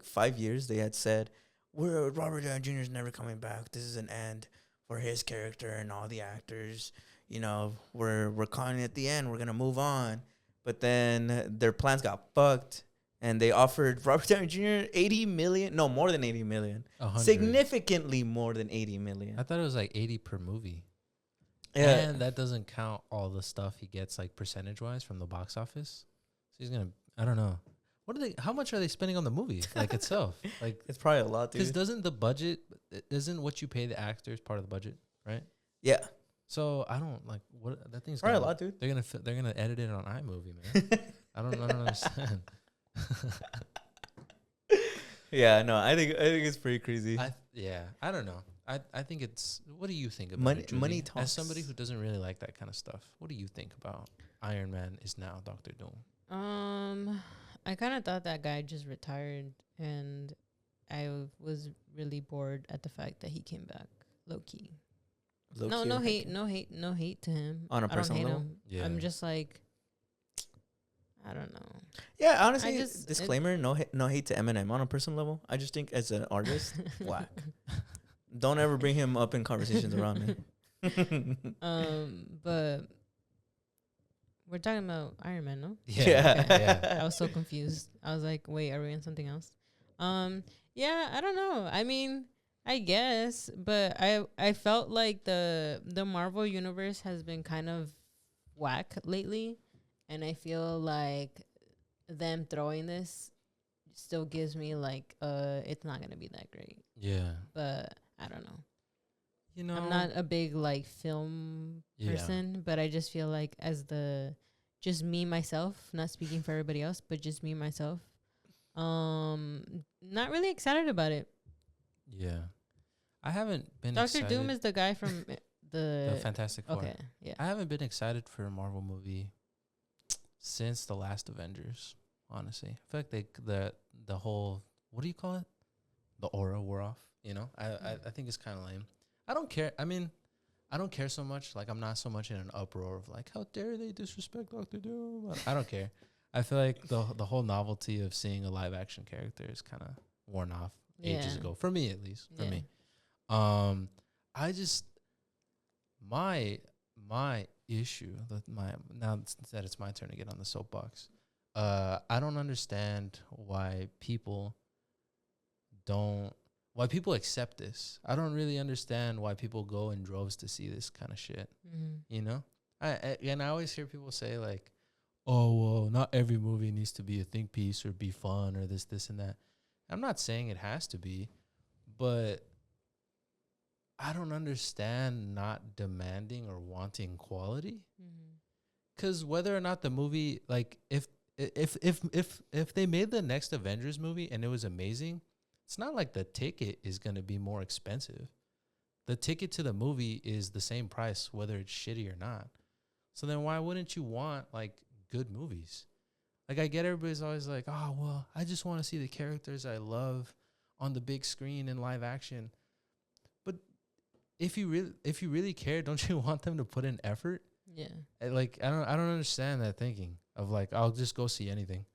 5 years they had said, Robert Downey Jr. is never coming back. This is an end for his character and all the actors. You know, we're calling it the end. We're gonna move on. But then their plans got fucked. And they offered Robert Downey Jr. $80 million. No, more than $80 million. 100. Significantly more than $80 million. I thought it was like 80 per movie. Yeah. And that doesn't count all the stuff he gets like percentage wise from the box office. So he's gonna, I don't know. How much are they spending on the movie like itself? Like it's probably a lot, dude. Because isn't what you pay the actors part of the budget, right? Yeah. So I don't like what that thing's probably a lot, dude. They're gonna edit it on iMovie, man. I don't understand. Yeah, no, I think it's pretty crazy. I don't know. I think it's. What do you think about it, Julie? Money talks. As somebody who doesn't really like that kind of stuff, what do you think about Iron Man is now Dr. Doom? I kind of thought that guy just retired, and I was really bored at the fact that he came back low key. No hate to him. On a personal level, yeah. I'm just like, I don't know. Yeah, honestly, disclaimer: no hate to Eminem. On a personal level, I just think as an artist, whack. Don't ever bring him up in conversations around me. But we're talking about Iron Man, no? Yeah. Okay. Yeah. I was so confused. I was like, wait, are we on something else? Yeah, I don't know. I mean, I guess, but I felt like the Marvel universe has been kind of whack lately. And I feel like them throwing this still gives me like it's not gonna be that great. Yeah. But I don't know. You know, I'm not a big like film person, but I just feel like as just me myself, not speaking for everybody else, but just me myself, not really excited about it. Yeah. I haven't been Doctor excited. Doom is the guy from the Fantastic Four. Okay, yeah. I haven't been excited for a Marvel movie since the last Avengers, honestly. I feel like the whole, what do you call it? The aura wore off, you know? I think it's kind of lame. I don't care. I mean, I don't care so much. Like, I'm not so much in an uproar of like, how dare they disrespect Doctor Doom? I don't care. I feel like the whole novelty of seeing a live action character is kind of worn off ages ago. For me, at least. For me. I just, my issue, now that it's my turn to get on the soapbox, I don't understand why people accept this. I don't really understand why people go in droves to see this kind of shit. You know? I always hear people say like, oh, well, not every movie needs to be a think piece or be fun or this, and that. I'm not saying it has to be, but I don't understand not demanding or wanting quality. Because whether or not the movie, like, if they made the next Avengers movie and it was amazing, it's not like the ticket is going to be more expensive. The ticket to the movie is the same price, whether it's shitty or not. So then why wouldn't you want, like, good movies? Like, I get everybody's always like, oh, well, I just want to see the characters I love on the big screen in live action. But if you really care, don't you want them to put in effort? Yeah. Like, I don't understand that thinking of like, I'll just go see anything.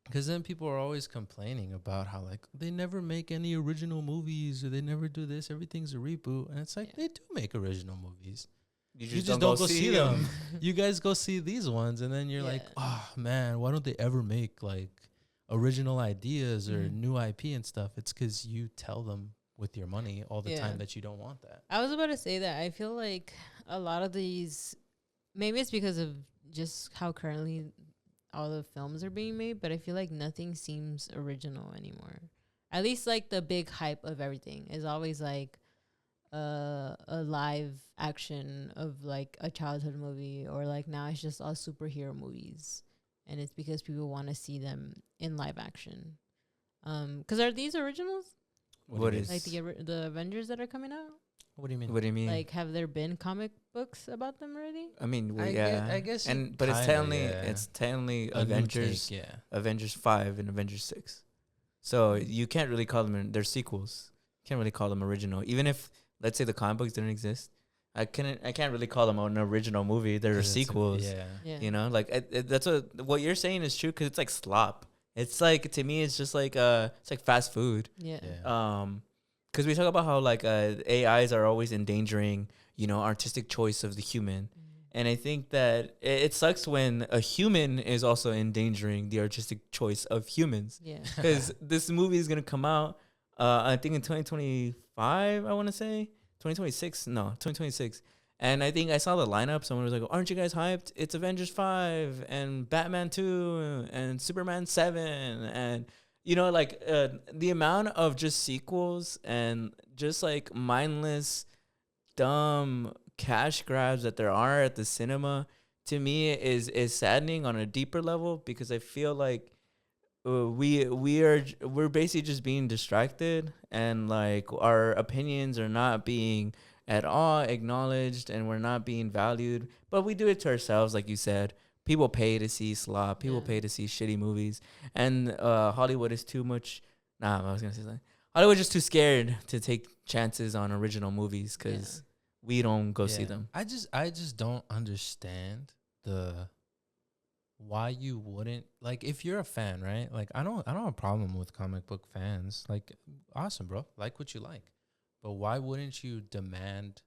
Because then people are always complaining about how, like, they never make any original movies or they never do this. Everything's a reboot. And it's like, they do make original movies. You just don't go see them. You guys go see these ones. And then you're like, oh, man, why don't they ever make, like, original ideas or new IP and stuff? It's because you tell them with your money all the time that you don't want that. I was about to say that. I feel like a lot of these, maybe it's because of just how currently all the films are being made, but I feel like nothing seems original anymore. At least like the big hype of everything is always like a live action of like a childhood movie, or like now it's just all superhero movies, and it's because people want to see them in live action. Because are these originals? What is like the Avengers that are coming out? What do you mean? What do you mean? Like, have there been comic books about them already? I mean, I guess, but it's technically Avengers, Avengers 5 and Avengers 6. So you can't really call them they're sequels. Can't really call them original. Even if, let's say, the comic books didn't exist, I can't really call them an original movie. They're sequels. You know, like that's what you're saying is true, because it's like slop. It's like, to me, it's just like it's like fast food. Because we talk about how like AIs are always endangering, you know, artistic choice of the human. And I think that it sucks when a human is also endangering the artistic choice of humans. Because this movie is going to come out, I think in 2025, I want to say. 2026? No, 2026. And I think I saw the lineup. Someone was like, aren't you guys hyped? It's Avengers 5 and Batman 2 and Superman 7 and... You know, like the amount of just sequels and just like mindless, dumb cash grabs that there are at the cinema, to me is saddening on a deeper level, because I feel like we're basically just being distracted, and like our opinions are not being at all acknowledged, and we're not being valued. But we do it to ourselves, like you said. People pay to see slop. People pay to see shitty movies. And Hollywood is too much... Nah, I was going to say something. Hollywood's just too scared to take chances on original movies, because we don't go see them. I just don't understand why you wouldn't... Like, if you're a fan, right? Like, I don't have a problem with comic book fans. Like, awesome, bro. Like what you like. But why wouldn't you demand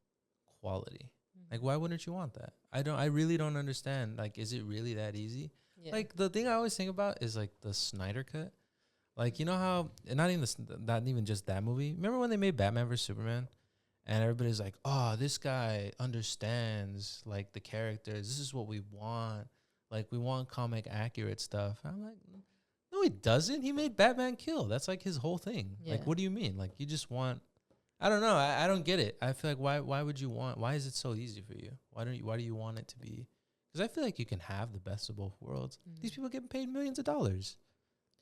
quality? Like, why wouldn't you want that? I really don't understand. Like, is it really that easy? Like, the thing I always think about is like the Snyder Cut. Like, you know how, not even just that movie. Remember when they made Batman vs Superman, and everybody's like, oh, this guy understands like the characters. This is what we want. Like, we want comic accurate stuff. I'm like, no, he doesn't. He made Batman kill. That's like his whole thing. Yeah. Like, what do you mean? Like, you just want. I don't know. I don't get it. I feel like why would you want? Why is it so easy for you? Why do you want it to be? Because I feel like you can have the best of both worlds. These people get paid millions of dollars.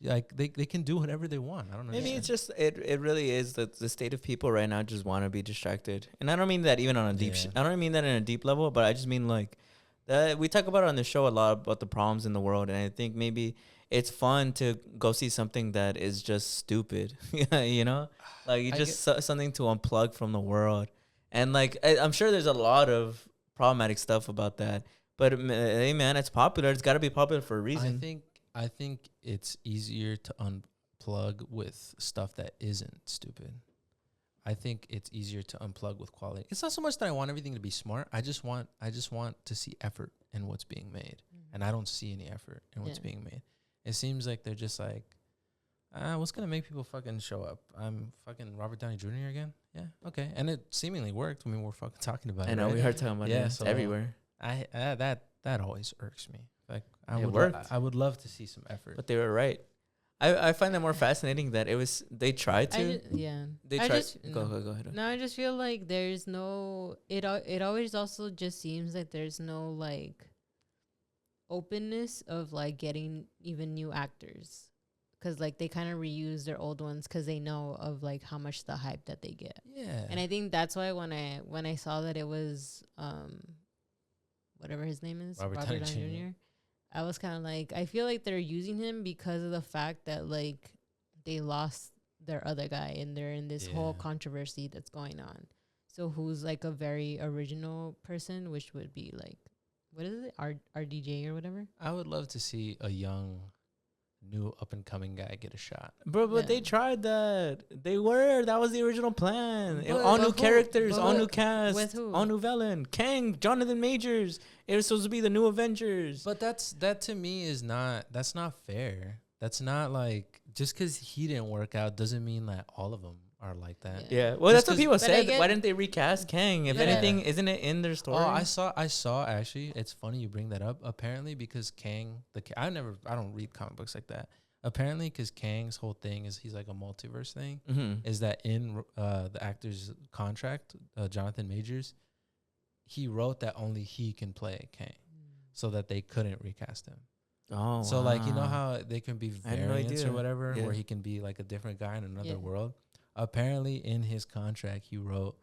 Like they can do whatever they want. I don't know. Maybe it's just it really is that the state of people right now just want to be distracted, and I don't mean that even on a deep. I don't mean that in a deep level, but I just mean like that we talk about it on the show a lot about the problems in the world, and I think maybe it's fun to go see something that is just stupid, you know, like you just something to unplug from the world, and like I'm sure there's a lot of problematic stuff about that, but hey man, it's popular. It's got to be popular for a reason. I think it's easier to unplug with stuff that isn't stupid. I think it's easier to unplug with quality. It's not so much that I want everything to be smart. I just want to see effort in what's being made, and I don't see any effort in what's being made. It seems like they're just like, what's gonna make people fucking show up? I'm fucking Robert Downey Jr. again. Yeah, okay, and it seemingly worked. I mean, we're fucking talking about it. I know, right? we heard talking about it. It's everywhere. That always irks me. Like I would love to see some effort. But they were right. I find that more fascinating that they tried to. They tried. Go ahead. No, I just feel like there's no. It always also just seems like there's no like openness of like getting even new actors, because like they kind of reuse their old ones because they know of like how much the hype that they get. Yeah. And I think that's why when I saw that it was whatever his name is, Robert Downey Jr. I was kind of like, I feel like they're using him because of the fact that like they lost their other guy and they're in this whole controversy that's going on. So who's like a very original person, which would be like, what is it, RDJ or whatever? I would love to see a young, new up and coming guy get a shot. Bro, but they tried that. That was the original plan. But all new who? characters, But all who? new cast, With who? all new villain. Kang, Jonathan Majors. It was supposed to be the new Avengers. But that to me that's not fair. That's not like, just because he didn't work out doesn't mean that all of them are like that. Yeah. Well, that's what people said. Why Why didn't they recast Kang? If anything, isn't it in their story? Oh, I saw actually. It's funny you bring that up. Apparently, because Kang, I don't read comic books like that. Apparently, because Kang's whole thing is he's like a multiverse thing. Is that in the actor's contract, Jonathan Majors, he wrote that only he can play Kang, so that they couldn't recast him. Oh, so like, you know how they can be variants or whatever, Yeah. where he can be like a different guy in another world. Apparently, in his contract, he wrote,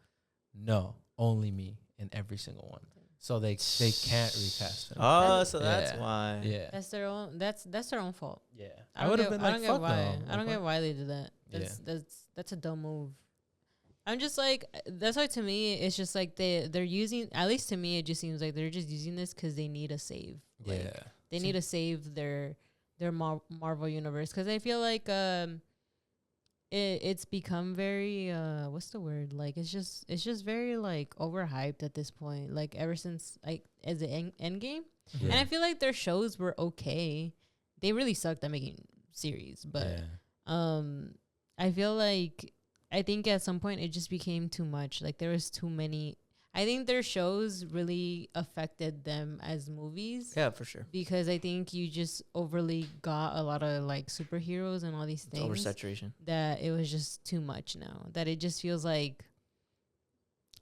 "No, only me in every single one." So they can't recast him. Oh, so that's why. Yeah, That's their own. That's their own fault. yeah. I would don't have get, been like, fuck why. no. I don't get why they did that. That's a dumb move. I'm just like, that's why to me it's just like they're using, at least to me it just seems like they're just using this because they need a save. Like, they need to save their Marvel universe, because I feel like it's become very what's the word, like it's just very like overhyped at this point, like ever since like as the Endgame. And I feel like their shows were okay. They really sucked at making series, but I feel like, I think at some point it just became too much. Like there was too many. I think their shows really affected them as movies. Yeah, for sure. Because I think you just overly got a lot of like superheroes and all these things. Oversaturation. That it was just too much now. That it just feels like,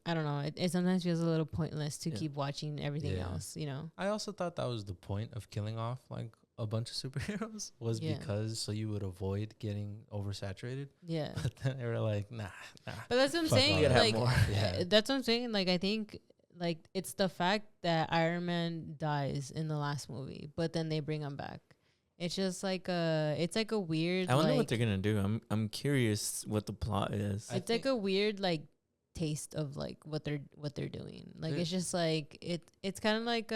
I don't know. It sometimes feels a little pointless to keep watching everything else, you know? I also thought that was the point of killing off like a bunch of superheroes, was because so you would avoid getting oversaturated. Yeah. But then they were like, nah. But that's what I'm saying. Like, that's what I'm saying. Like, I think like it's the fact that Iron Man dies in the last movie, but then they bring him back. It's just like it's like a weird. I wonder what they're gonna do. I'm curious what the plot is. It's like a weird like taste of like what they're doing. Like it's just like it's kind of like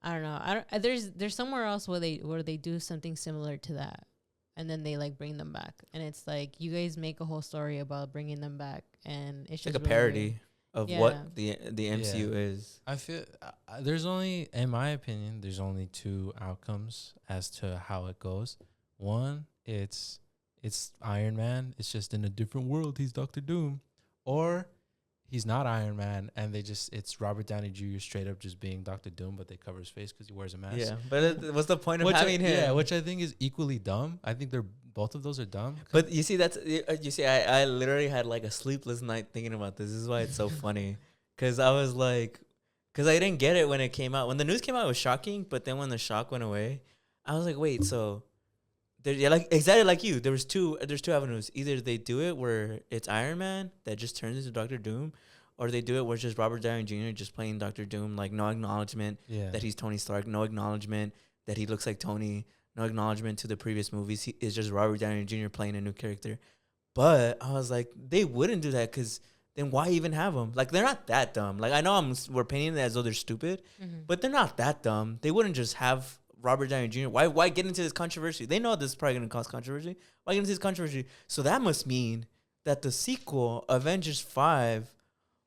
I don't know. There's somewhere else where they do something similar to that, and then they like bring them back, and it's like you guys make a whole story about bringing them back, and it's just like a really parody of what the MCU is. I feel there's only, in my opinion, there's only two outcomes as to how it goes. One, it's Iron Man. It's just in a different world. He's Doctor Doom, or he's not Iron Man, and it's Robert Downey Jr. straight up just being Doctor Doom, but they cover his face because he wears a mask. Yeah, but what's the point of having him? Yeah, which I think is equally dumb. I think both of those are dumb. But you see, I literally had like a sleepless night thinking about this. This is why it's so funny, because I was like, because I didn't get it when it came out. When the news came out, it was shocking, but then when the shock went away, I was like, wait, so. Yeah, like exactly like you. There's two avenues. Either they do it where it's Iron Man that just turns into Doctor Doom, or they do it where it's just Robert Downey Jr. just playing Doctor Doom, like no acknowledgement that he's Tony Stark, no acknowledgement that he looks like Tony, no acknowledgement to the previous movies. It's just Robert Downey Jr. playing a new character. But I was like, they wouldn't do that because then why even have them? Like they're not that dumb. Like I know we're painting it as though they're stupid, but they're not that dumb. They wouldn't just have Robert Downey Jr. Why get into this controversy? They know this is probably going to cause controversy. Why get into this controversy? So that must mean that the sequel, Avengers 5,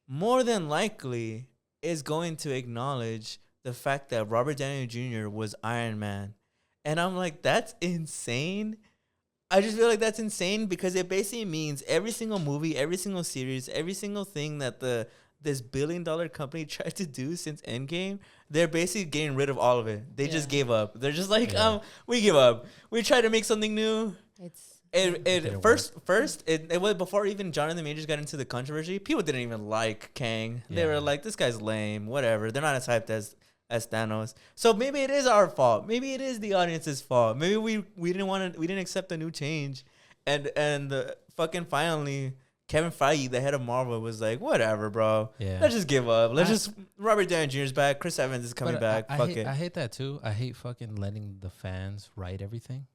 more than likely is going to acknowledge the fact that Robert Downey Jr. was Iron Man. And I'm like, that's insane. I just feel like that's insane because it basically means every single movie, every single series, every single thing that this billion-dollar company tried to do since Endgame, they're basically getting rid of all of it. They just gave up. They're just like, we give up. We try to make something new. It was before even Jonathan Majors got into the controversy. People didn't even like Kang. They were like, this guy's lame. Whatever. They're not as hyped as Thanos. So maybe it is our fault. Maybe it is the audience's fault. Maybe we didn't accept a new change, and fucking finally. Kevin Feige, the head of Marvel, was like, whatever, bro. Yeah. Let's just give up. Robert Downey Jr. is back. Chris Evans is coming back. I hate that too. I hate fucking letting the fans write everything.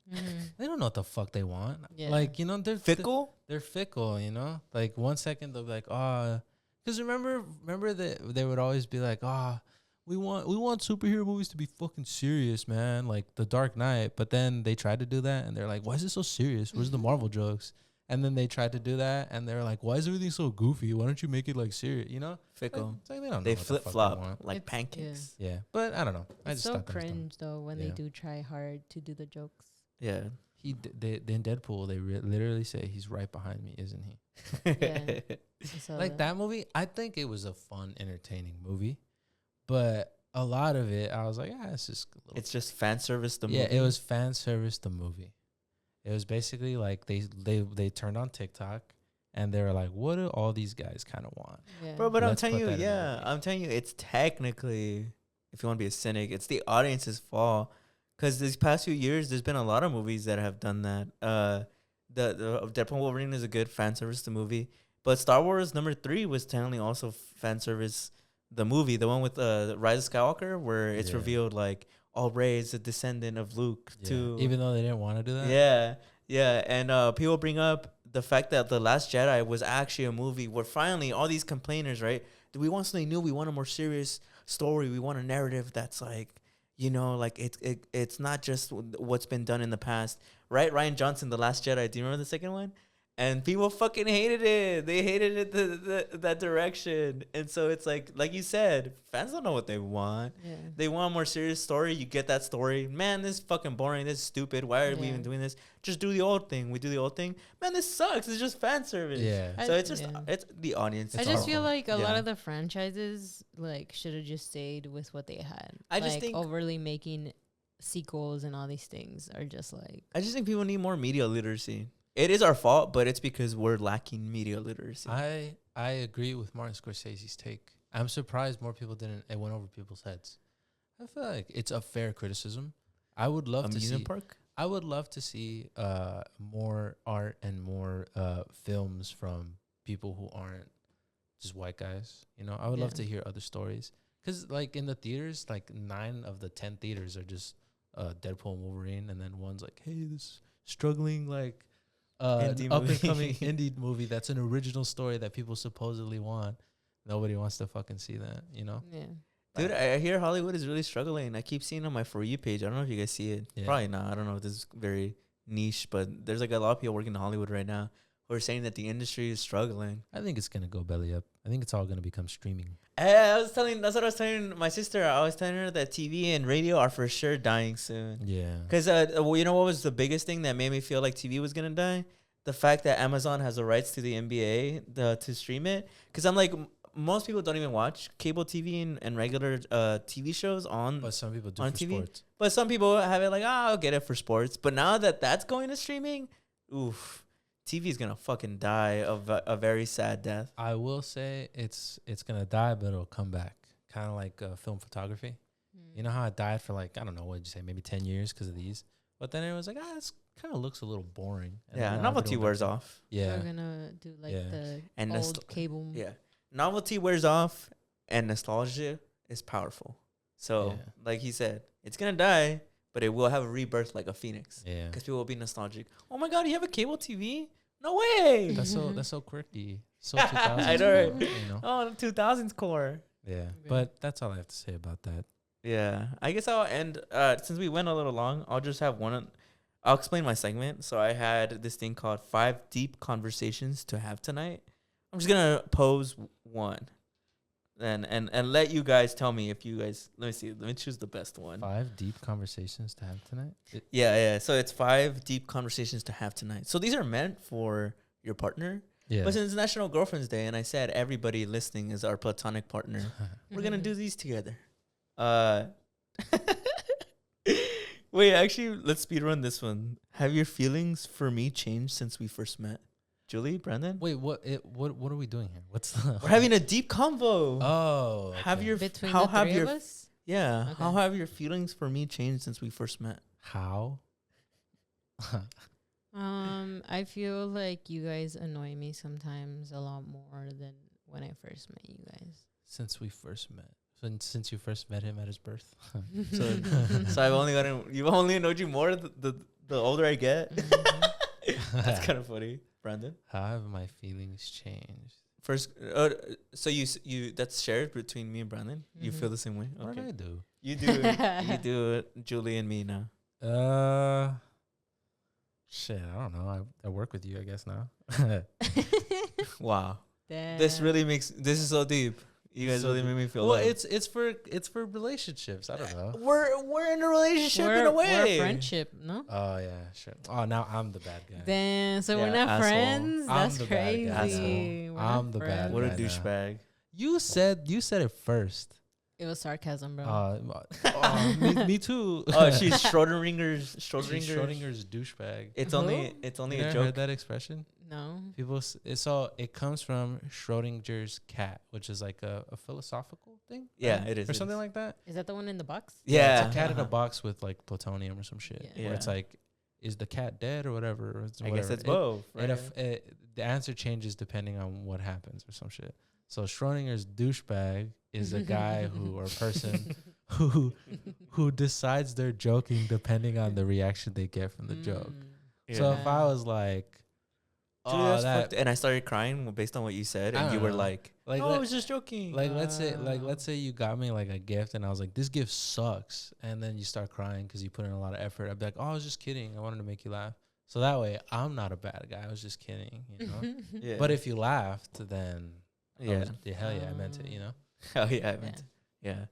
They don't know what the fuck they want. Yeah. Like, you know, they're fickle. They're fickle, you know? Like 1 second they'll be like, because remember that they would always be like, we want superhero movies to be fucking serious, man. Like The Dark Knight. But then they tried to do that and they're like, why is it so serious? Where's the Marvel jokes? And then they tried to do that, and they're like, "Why is everything so goofy? Why don't you make it like serious?" You know, fickle. Like, they flip flop like pancakes. Yeah, but I don't know. It's so cringe though when they do try hard to do the jokes. Yeah, in Deadpool they literally say he's right behind me, isn't he? Yeah, like that movie. I think it was a fun, entertaining movie, but a lot of it, I was like, it's just fan service. The movie. Yeah, it was fan service. The movie. It was basically like they turned on TikTok and they were like, what do all these guys kind of want? Yeah. Bro, but I'm telling you, it's technically, if you want to be a cynic, it's the audience's fault. Because these past few years, there's been a lot of movies that have done that. The Deadpool Wolverine is a good fan service to movie. But Star Wars #3 was technically also fan service the movie. The one with the Rise of Skywalker, where it's revealed like, Rey is a descendant of Luke too. Even though they didn't want to do that? Yeah. And people bring up the fact that The Last Jedi was actually a movie where finally all these complainers, right? Do we want something new? We want a more serious story. We want a narrative that's like, you know, like it's not just what's been done in the past. Right? Rian Johnson, The Last Jedi. Do you remember the second one? And people fucking hated it. They hated it that direction. And so it's like you said, fans don't know what they want. Yeah. They want a more serious story. You get that story. Man, this is fucking boring. This is stupid. Why are we even doing this? Just do the old thing. We do the old thing. Man, this sucks. It's just fan service. Yeah. So it's the audience. I just feel like a lot of the franchises like should have just stayed with what they had. I just think overly making sequels and all these things are just like. I just think people need more media literacy. It is our fault, but it's because we're lacking media literacy. I agree with Martin Scorsese's take. I'm surprised more people didn't. It went over people's heads. I feel like it's a fair criticism. I would love to see. I would love to see more art and more films from people who aren't just white guys. You know, I would love to hear other stories. Because like in the theaters, like 9 of the 10 theaters are just Deadpool and Wolverine, and then one's like, hey, this struggling like. Up and coming indie movie that's an original story that people supposedly want. Nobody wants to fucking see that, you know? Yeah. Dude, I hear Hollywood is really struggling. I keep seeing on my For You page. I don't know if you guys see it. Yeah. Probably not. I don't know if this is very niche, but there's like a lot of people working in Hollywood right now who are saying that the industry is struggling. I think it's going to go belly up. I think it's all going to become streaming. That's what I was telling my sister. I was telling her that TV and radio are for sure dying soon. Yeah. Because you know what was the biggest thing that made me feel like TV was going to die? the fact that Amazon has the rights to the NBA to stream it. Because I'm like, most people don't even watch cable TV and regular TV shows on. But some people do on for TV. sports. But some people have it like, I'll get it for sports. But now that that's going to streaming, oof, TV is gonna fucking die of a very sad death. I will say it's gonna die, but it'll come back. Kind of like film photography. You know how it died for like, I don't know, what did you say, maybe 10 years because of these? But then it was like, this kind of looks a little boring. And Yeah, now novelty everyone wears does it. off. Yeah. We're gonna do like Yeah. the And old cable. Yeah, novelty wears off, and nostalgia is powerful. So, Yeah. like he said, it's gonna die, but it will have a rebirth like a phoenix. Yeah. Because people will be nostalgic. Oh my god, you have a cable TV? No way. That's so quirky. So 2000s. I know, right? core, you know? Oh, the 2000s core. Yeah. But that's all I have to say about that. Yeah, I guess I'll end. Since we went a little long, I'll just have one. I'll explain my segment. So I had this thing called 5 Deep Conversations to Have Tonight. I'm just gonna pose one, and let you guys tell me if you guys. Let me see. Let me choose the best one. 5 deep conversations to have tonight. Yeah. So it's 5 deep conversations to have tonight. So these are meant for your partner. Yeah. But since it's National Girlfriend's Day, and I said everybody listening is our platonic partner, we're gonna do these together. Wait, actually, let's speed run this one. Have your feelings for me changed since we first met? Julie, Brandon? Wait, what are we doing here? What's the We're having a deep convo. Oh. Have okay. your Between how the have three your of us? yeah, Okay. how have your feelings for me changed since we first met? How? I feel like you guys annoy me sometimes a lot more than when I first met you guys. Since we first met. Since you first met him at his birth. So you've only annoyed you more the older I get. That's kind of funny, Brandon. How have my feelings changed? First, so you that's shared between me and Brandon. You feel the same way? What did I do? You do it, Julie and me now. Shit, I don't know. I work with you, I guess now. Wow, this is so deep. You guys So really deep. make me feel. Well, loved. it's for relationships. I don't know. We're in a relationship in a way. We're friendship, no? Oh yeah, sure. Oh, now I'm the bad guy. Then so Yeah, we're not asshole. friends. I'm That's the bad crazy. guy. Asshole. We're I'm not the bad friends. What a guy now. douchebag. You said it first. It was sarcasm, bro. Me too. Oh, she's Schrodinger's douchebag. It's Who? only You a never joke. heard that expression? No. People, so it comes from Schrodinger's cat, which is like a philosophical thing. Yeah, right? it is, or it something is. like that. Is that the one in the box? Yeah, it's a cat in a box with like plutonium or some shit. Yeah. Where it's Yeah. like, is the cat dead or whatever? Or I guess it's both. Right? the answer changes depending on what happens or some shit. So Schrodinger's douchebag is a guy or a person who decides they're joking depending on the reaction they get from the joke. Yeah. So if I was like, Julie, oh, that's that, fucked, and I started crying based on what you said, I and you don't were know. like, like, "No, I let- was just joking." like let's say you got me like a gift and I was like, this gift sucks, and then you start crying because you put in a lot of effort. I'd be like, oh, I was just kidding. I wanted to make you laugh. So that way I'm not a bad guy. I was just kidding, you know. Yeah. But if you laughed, then yeah, hell yeah, I meant it, you know. hell yeah, I meant. Yeah,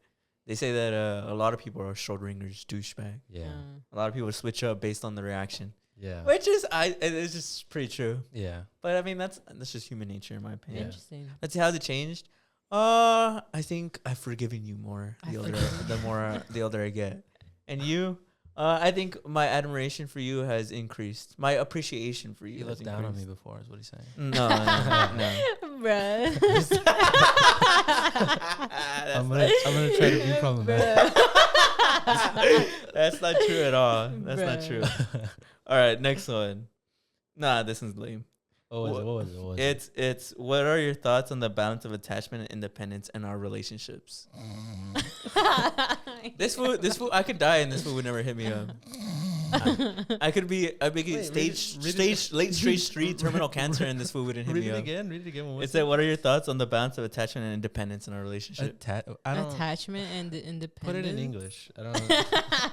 they say that a lot of people are Schrodinger's douchebag. Yeah, A lot of people switch up based on the reaction, yeah, which is it's just pretty true. yeah. But I mean, that's just human nature, in my opinion. Interesting. Let's see how it changed. I think I've forgiven you more the older I get, and you. I think my admiration for you has increased. My appreciation for you. You has looked down on me increased. before, is what he's saying. No. Bruh. I'm gonna try to be problematic. That's not true at all. That's not Bruh. true. All right, next one. Nah, this is lame. What was it? It's what are your thoughts on the balance of attachment and independence in our relationships? This fool, I could die and this fool would never hit me up. I'd be late stage 3 terminal cancer and this fool wouldn't hit Read me it up. again. Read it again. It said, what are your thoughts on the balance of attachment and independence in our relationship? I don't Attachment and the independence. put it in English. I don't.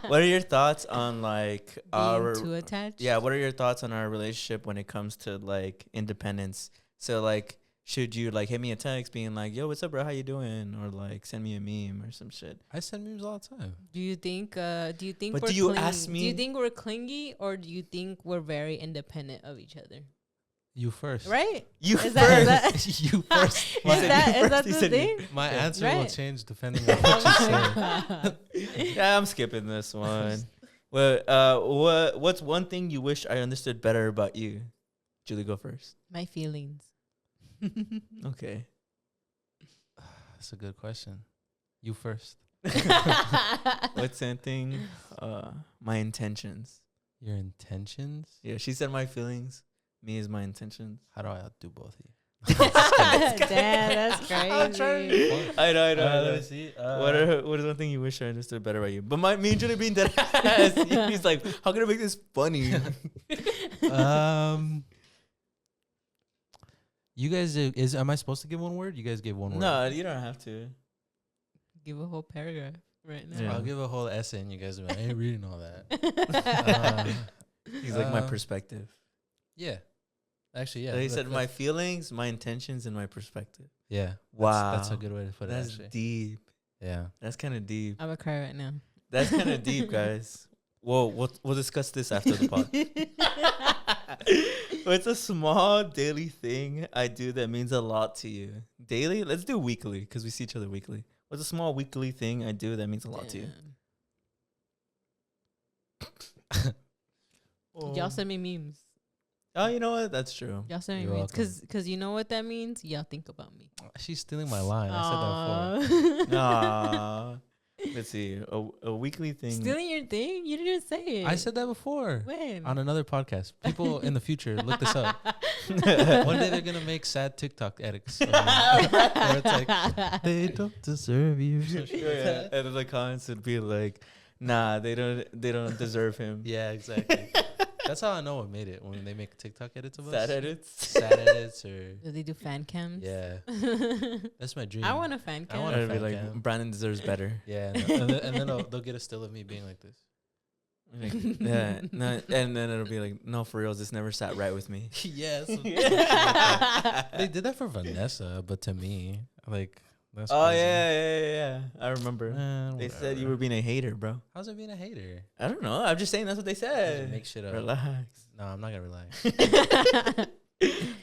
What are your thoughts on like our Being too attached. Yeah, what are your thoughts on our relationship when it comes to like independence? So like, should you like hit me a text being like, "Yo, what's up, bro? How you doing?" Or like send me a meme or some shit. I send memes all the time. Do you think? Do you think? But we're do you clingy? ask me- Do you think we're clingy, or do you think we're very independent of each other? You first. Right? You Is first. that- You first. He Is said that you is first. that He the said you- thing? My answer will Right. change depending on what you say. Yeah, I'm skipping this one. Well, what's one thing you wish I understood better about you? Julie, go first. My feelings. Okay. That's a good question. You first. What's something? My intentions. Your intentions? Yeah, she said my feelings. Me is my intentions. How do I outdo both of you? Damn, that's crazy. I know. Let me see. What is one thing you wish I understood better about you? But me and Julie being dead ass. He's like, how can I make this funny? You guys am I supposed to give one word? You guys give one word. No, you don't have to. Give a whole paragraph right now. Yeah. I'll give a whole essay and you guys will be like, I ain't reading all that. He's like my perspective. Yeah. Actually, yeah. So he said my feelings, my intentions, and my perspective. Yeah. Wow. That's a good way to put it, That's actually. deep. Yeah. That's kind of deep. I'm gonna cry right now. That's kind of deep, guys. Well, we'll discuss this after the pod. What's a small daily thing I do that means a lot to you? Daily? Let's do weekly because we see each other weekly. What's a small weekly thing I do that means a lot to you? Y'all send me memes. Oh, you know what? That's true. Y'all send me You're memes. welcome. Cause you know what that means? Y'all think about me. She's stealing my line. I said that before. Aw. Let's see. A weekly thing. Stealing your thing? You didn't say it. I said that before. When? On another podcast. People in the future, look this up. One day they're gonna make sad TikTok edits. Where it's like, they don't deserve you. Yeah. And then the comments would be like, nah, they don't deserve him. Yeah, exactly. That's how I know what made it, when they make TikTok edits of us. Sad edits. Sad edits or Do they do fan cams? yeah. That's my dream. I want a fan I cam. want a I'd be fan like, cam. Brandon deserves better. Yeah, and then they'll get a still of me being like this. Like, yeah, no, and then it'll be like, no, for real, this never sat right with me. Yes. They did that for Vanessa, but to me, like, that's Oh crazy. yeah. I remember. They said you whatever. were being a hater, bro. How's it being a hater? I don't know. I'm just saying that's what they said. Make shit up. Relax. No, I'm not gonna relax.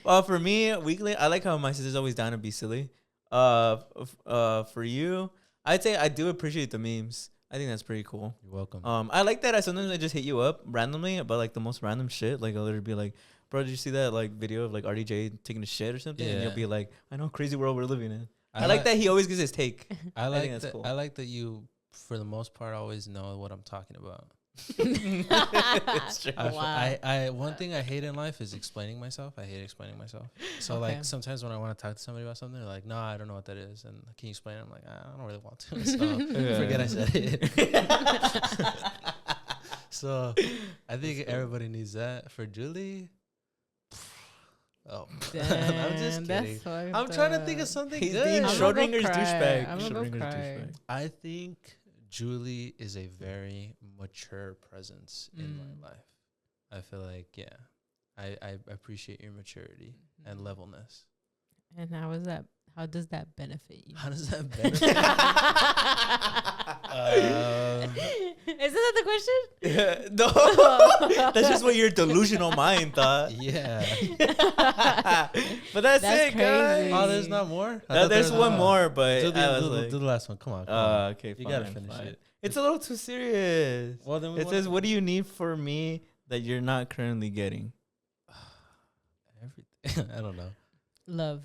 Well, for me, weekly, I like how my sister's always down to be silly. For you, I'd say I do appreciate the memes. I think that's pretty cool. You're welcome. I like that. I sometimes just hit you up randomly about like the most random shit. Like I'll literally be like, "Bro, did you see that like video of like RDJ taking a shit or something?" And you'll Yeah. be like, "I know, crazy world we're living in." I like that he always gives his take. I think like that's that. cool. I like that you, for the most part, always know what I'm talking about. It's true. Wow. I one thing I hate in life is explaining myself. I hate explaining myself. So Okay. like sometimes when I want to talk to somebody about something, they're like, "No, I don't know what that is." And can you explain it? I'm like, I don't really want to. So forget I said it. So I think everybody needs that. For Julie, oh, I'm just kidding. I'm trying to think of something He's good. being I'm gonna go Schrodinger's cry. douchebag. I'm gonna go Schrodinger's cry. douchebag. I think Julie is a very mature presence in my life. I feel like, yeah, I appreciate your maturity and levelness. And how does that benefit you? How does that benefit? Isn't that the question? No, that's just what your delusional mind thought. Yeah. But that's it, crazy. guys. Oh, there's not more? I No, thought there's there was one more, but Do I was the, like, do the last one. Come on. Come on. okay, You fine, gotta finish fine. it. It's a little too serious. Well, then It says, "What do you need for me that you're not currently getting?" everything. I don't know. Love.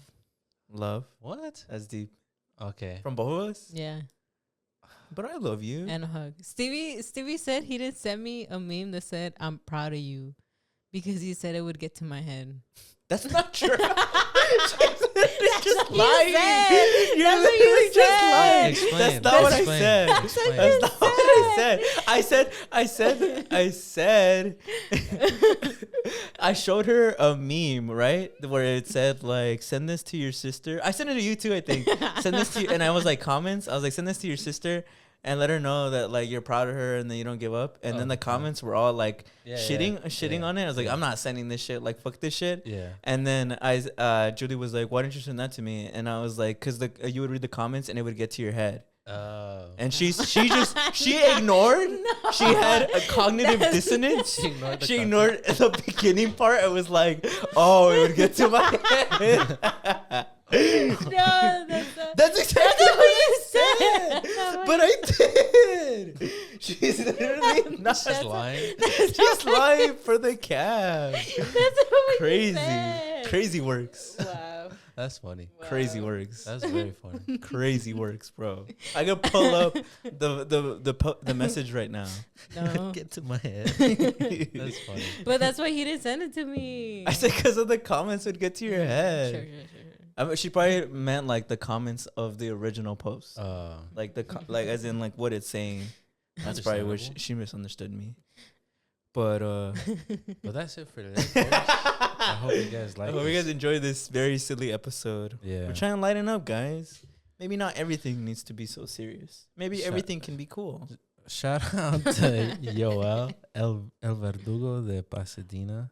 Love. What? That's deep. Okay. From both of us. Yeah. But I love you. And a hug. Stevie said he didn't send me a meme that said, "I'm proud of you," because he said it would get to my head. That's not true. That's just what you lying. said. You're That's what you literally just said. lying. Explain. That's not what I Explain. said. Explain. That's not what I said. I showed her a meme, right? Where it said like, "Send this to your sister." I sent it to you too, I think. Send this to you. And I was like, comments. I was like, "Send this to your sister and let her know that like you're proud of her and that you don't give up." And then the comments were all like shitting on it. I was like, "I'm not sending this shit. Like, fuck this shit." Yeah. And then Julie was like, "Why didn't you send that to me?" And I was like, "Cause you would read the comments and it would get to your head." And she ignored. No. She had a cognitive dissonance. She ignored the beginning part. It was like, oh, it would get to my head. No, That's exactly what what you I said. said. But I did. She's literally not She's lying. She's lying for the cab. That's what Crazy. you said. Crazy works. Wow. That's funny. Crazy works. That's very funny. Crazy works, bro. I could pull up the message right now. No. Get to my head. That's funny. But that's why he didn't send it to me. I said because of the comments would get to your head. Sure. I mean, she probably meant like the comments of the original post, like like as in like what it's saying. That's probably what she misunderstood me. But but that's it for today, folks. I hope you guys like. I hope you guys enjoy this very silly episode. Yeah, we're trying to lighten up, guys. Maybe not everything needs to be so serious. Maybe everything can be cool. Shout out to Yoel El Verdugo de Pasadena,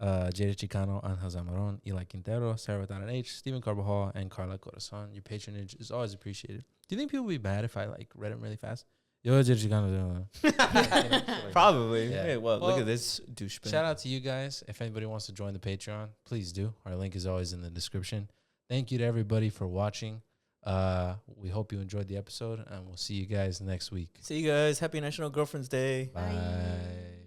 Jada Chicano, Angel Zamaron, Eli Quintero, Sarah without an H, Stephen Carvajal, and Carla Corazon. Your patronage is always appreciated. Do you think people would be mad if I like read them really fast? Yo, Jada Chicano. Probably. Yeah. Hey, well, look at this douchebag. Shout out to you guys. If anybody wants to join the Patreon, please do. Our link is always in the description. Thank you to everybody for watching. We hope you enjoyed the episode, and we'll see you guys next week. See you guys. Happy National Girlfriend's Day. Bye.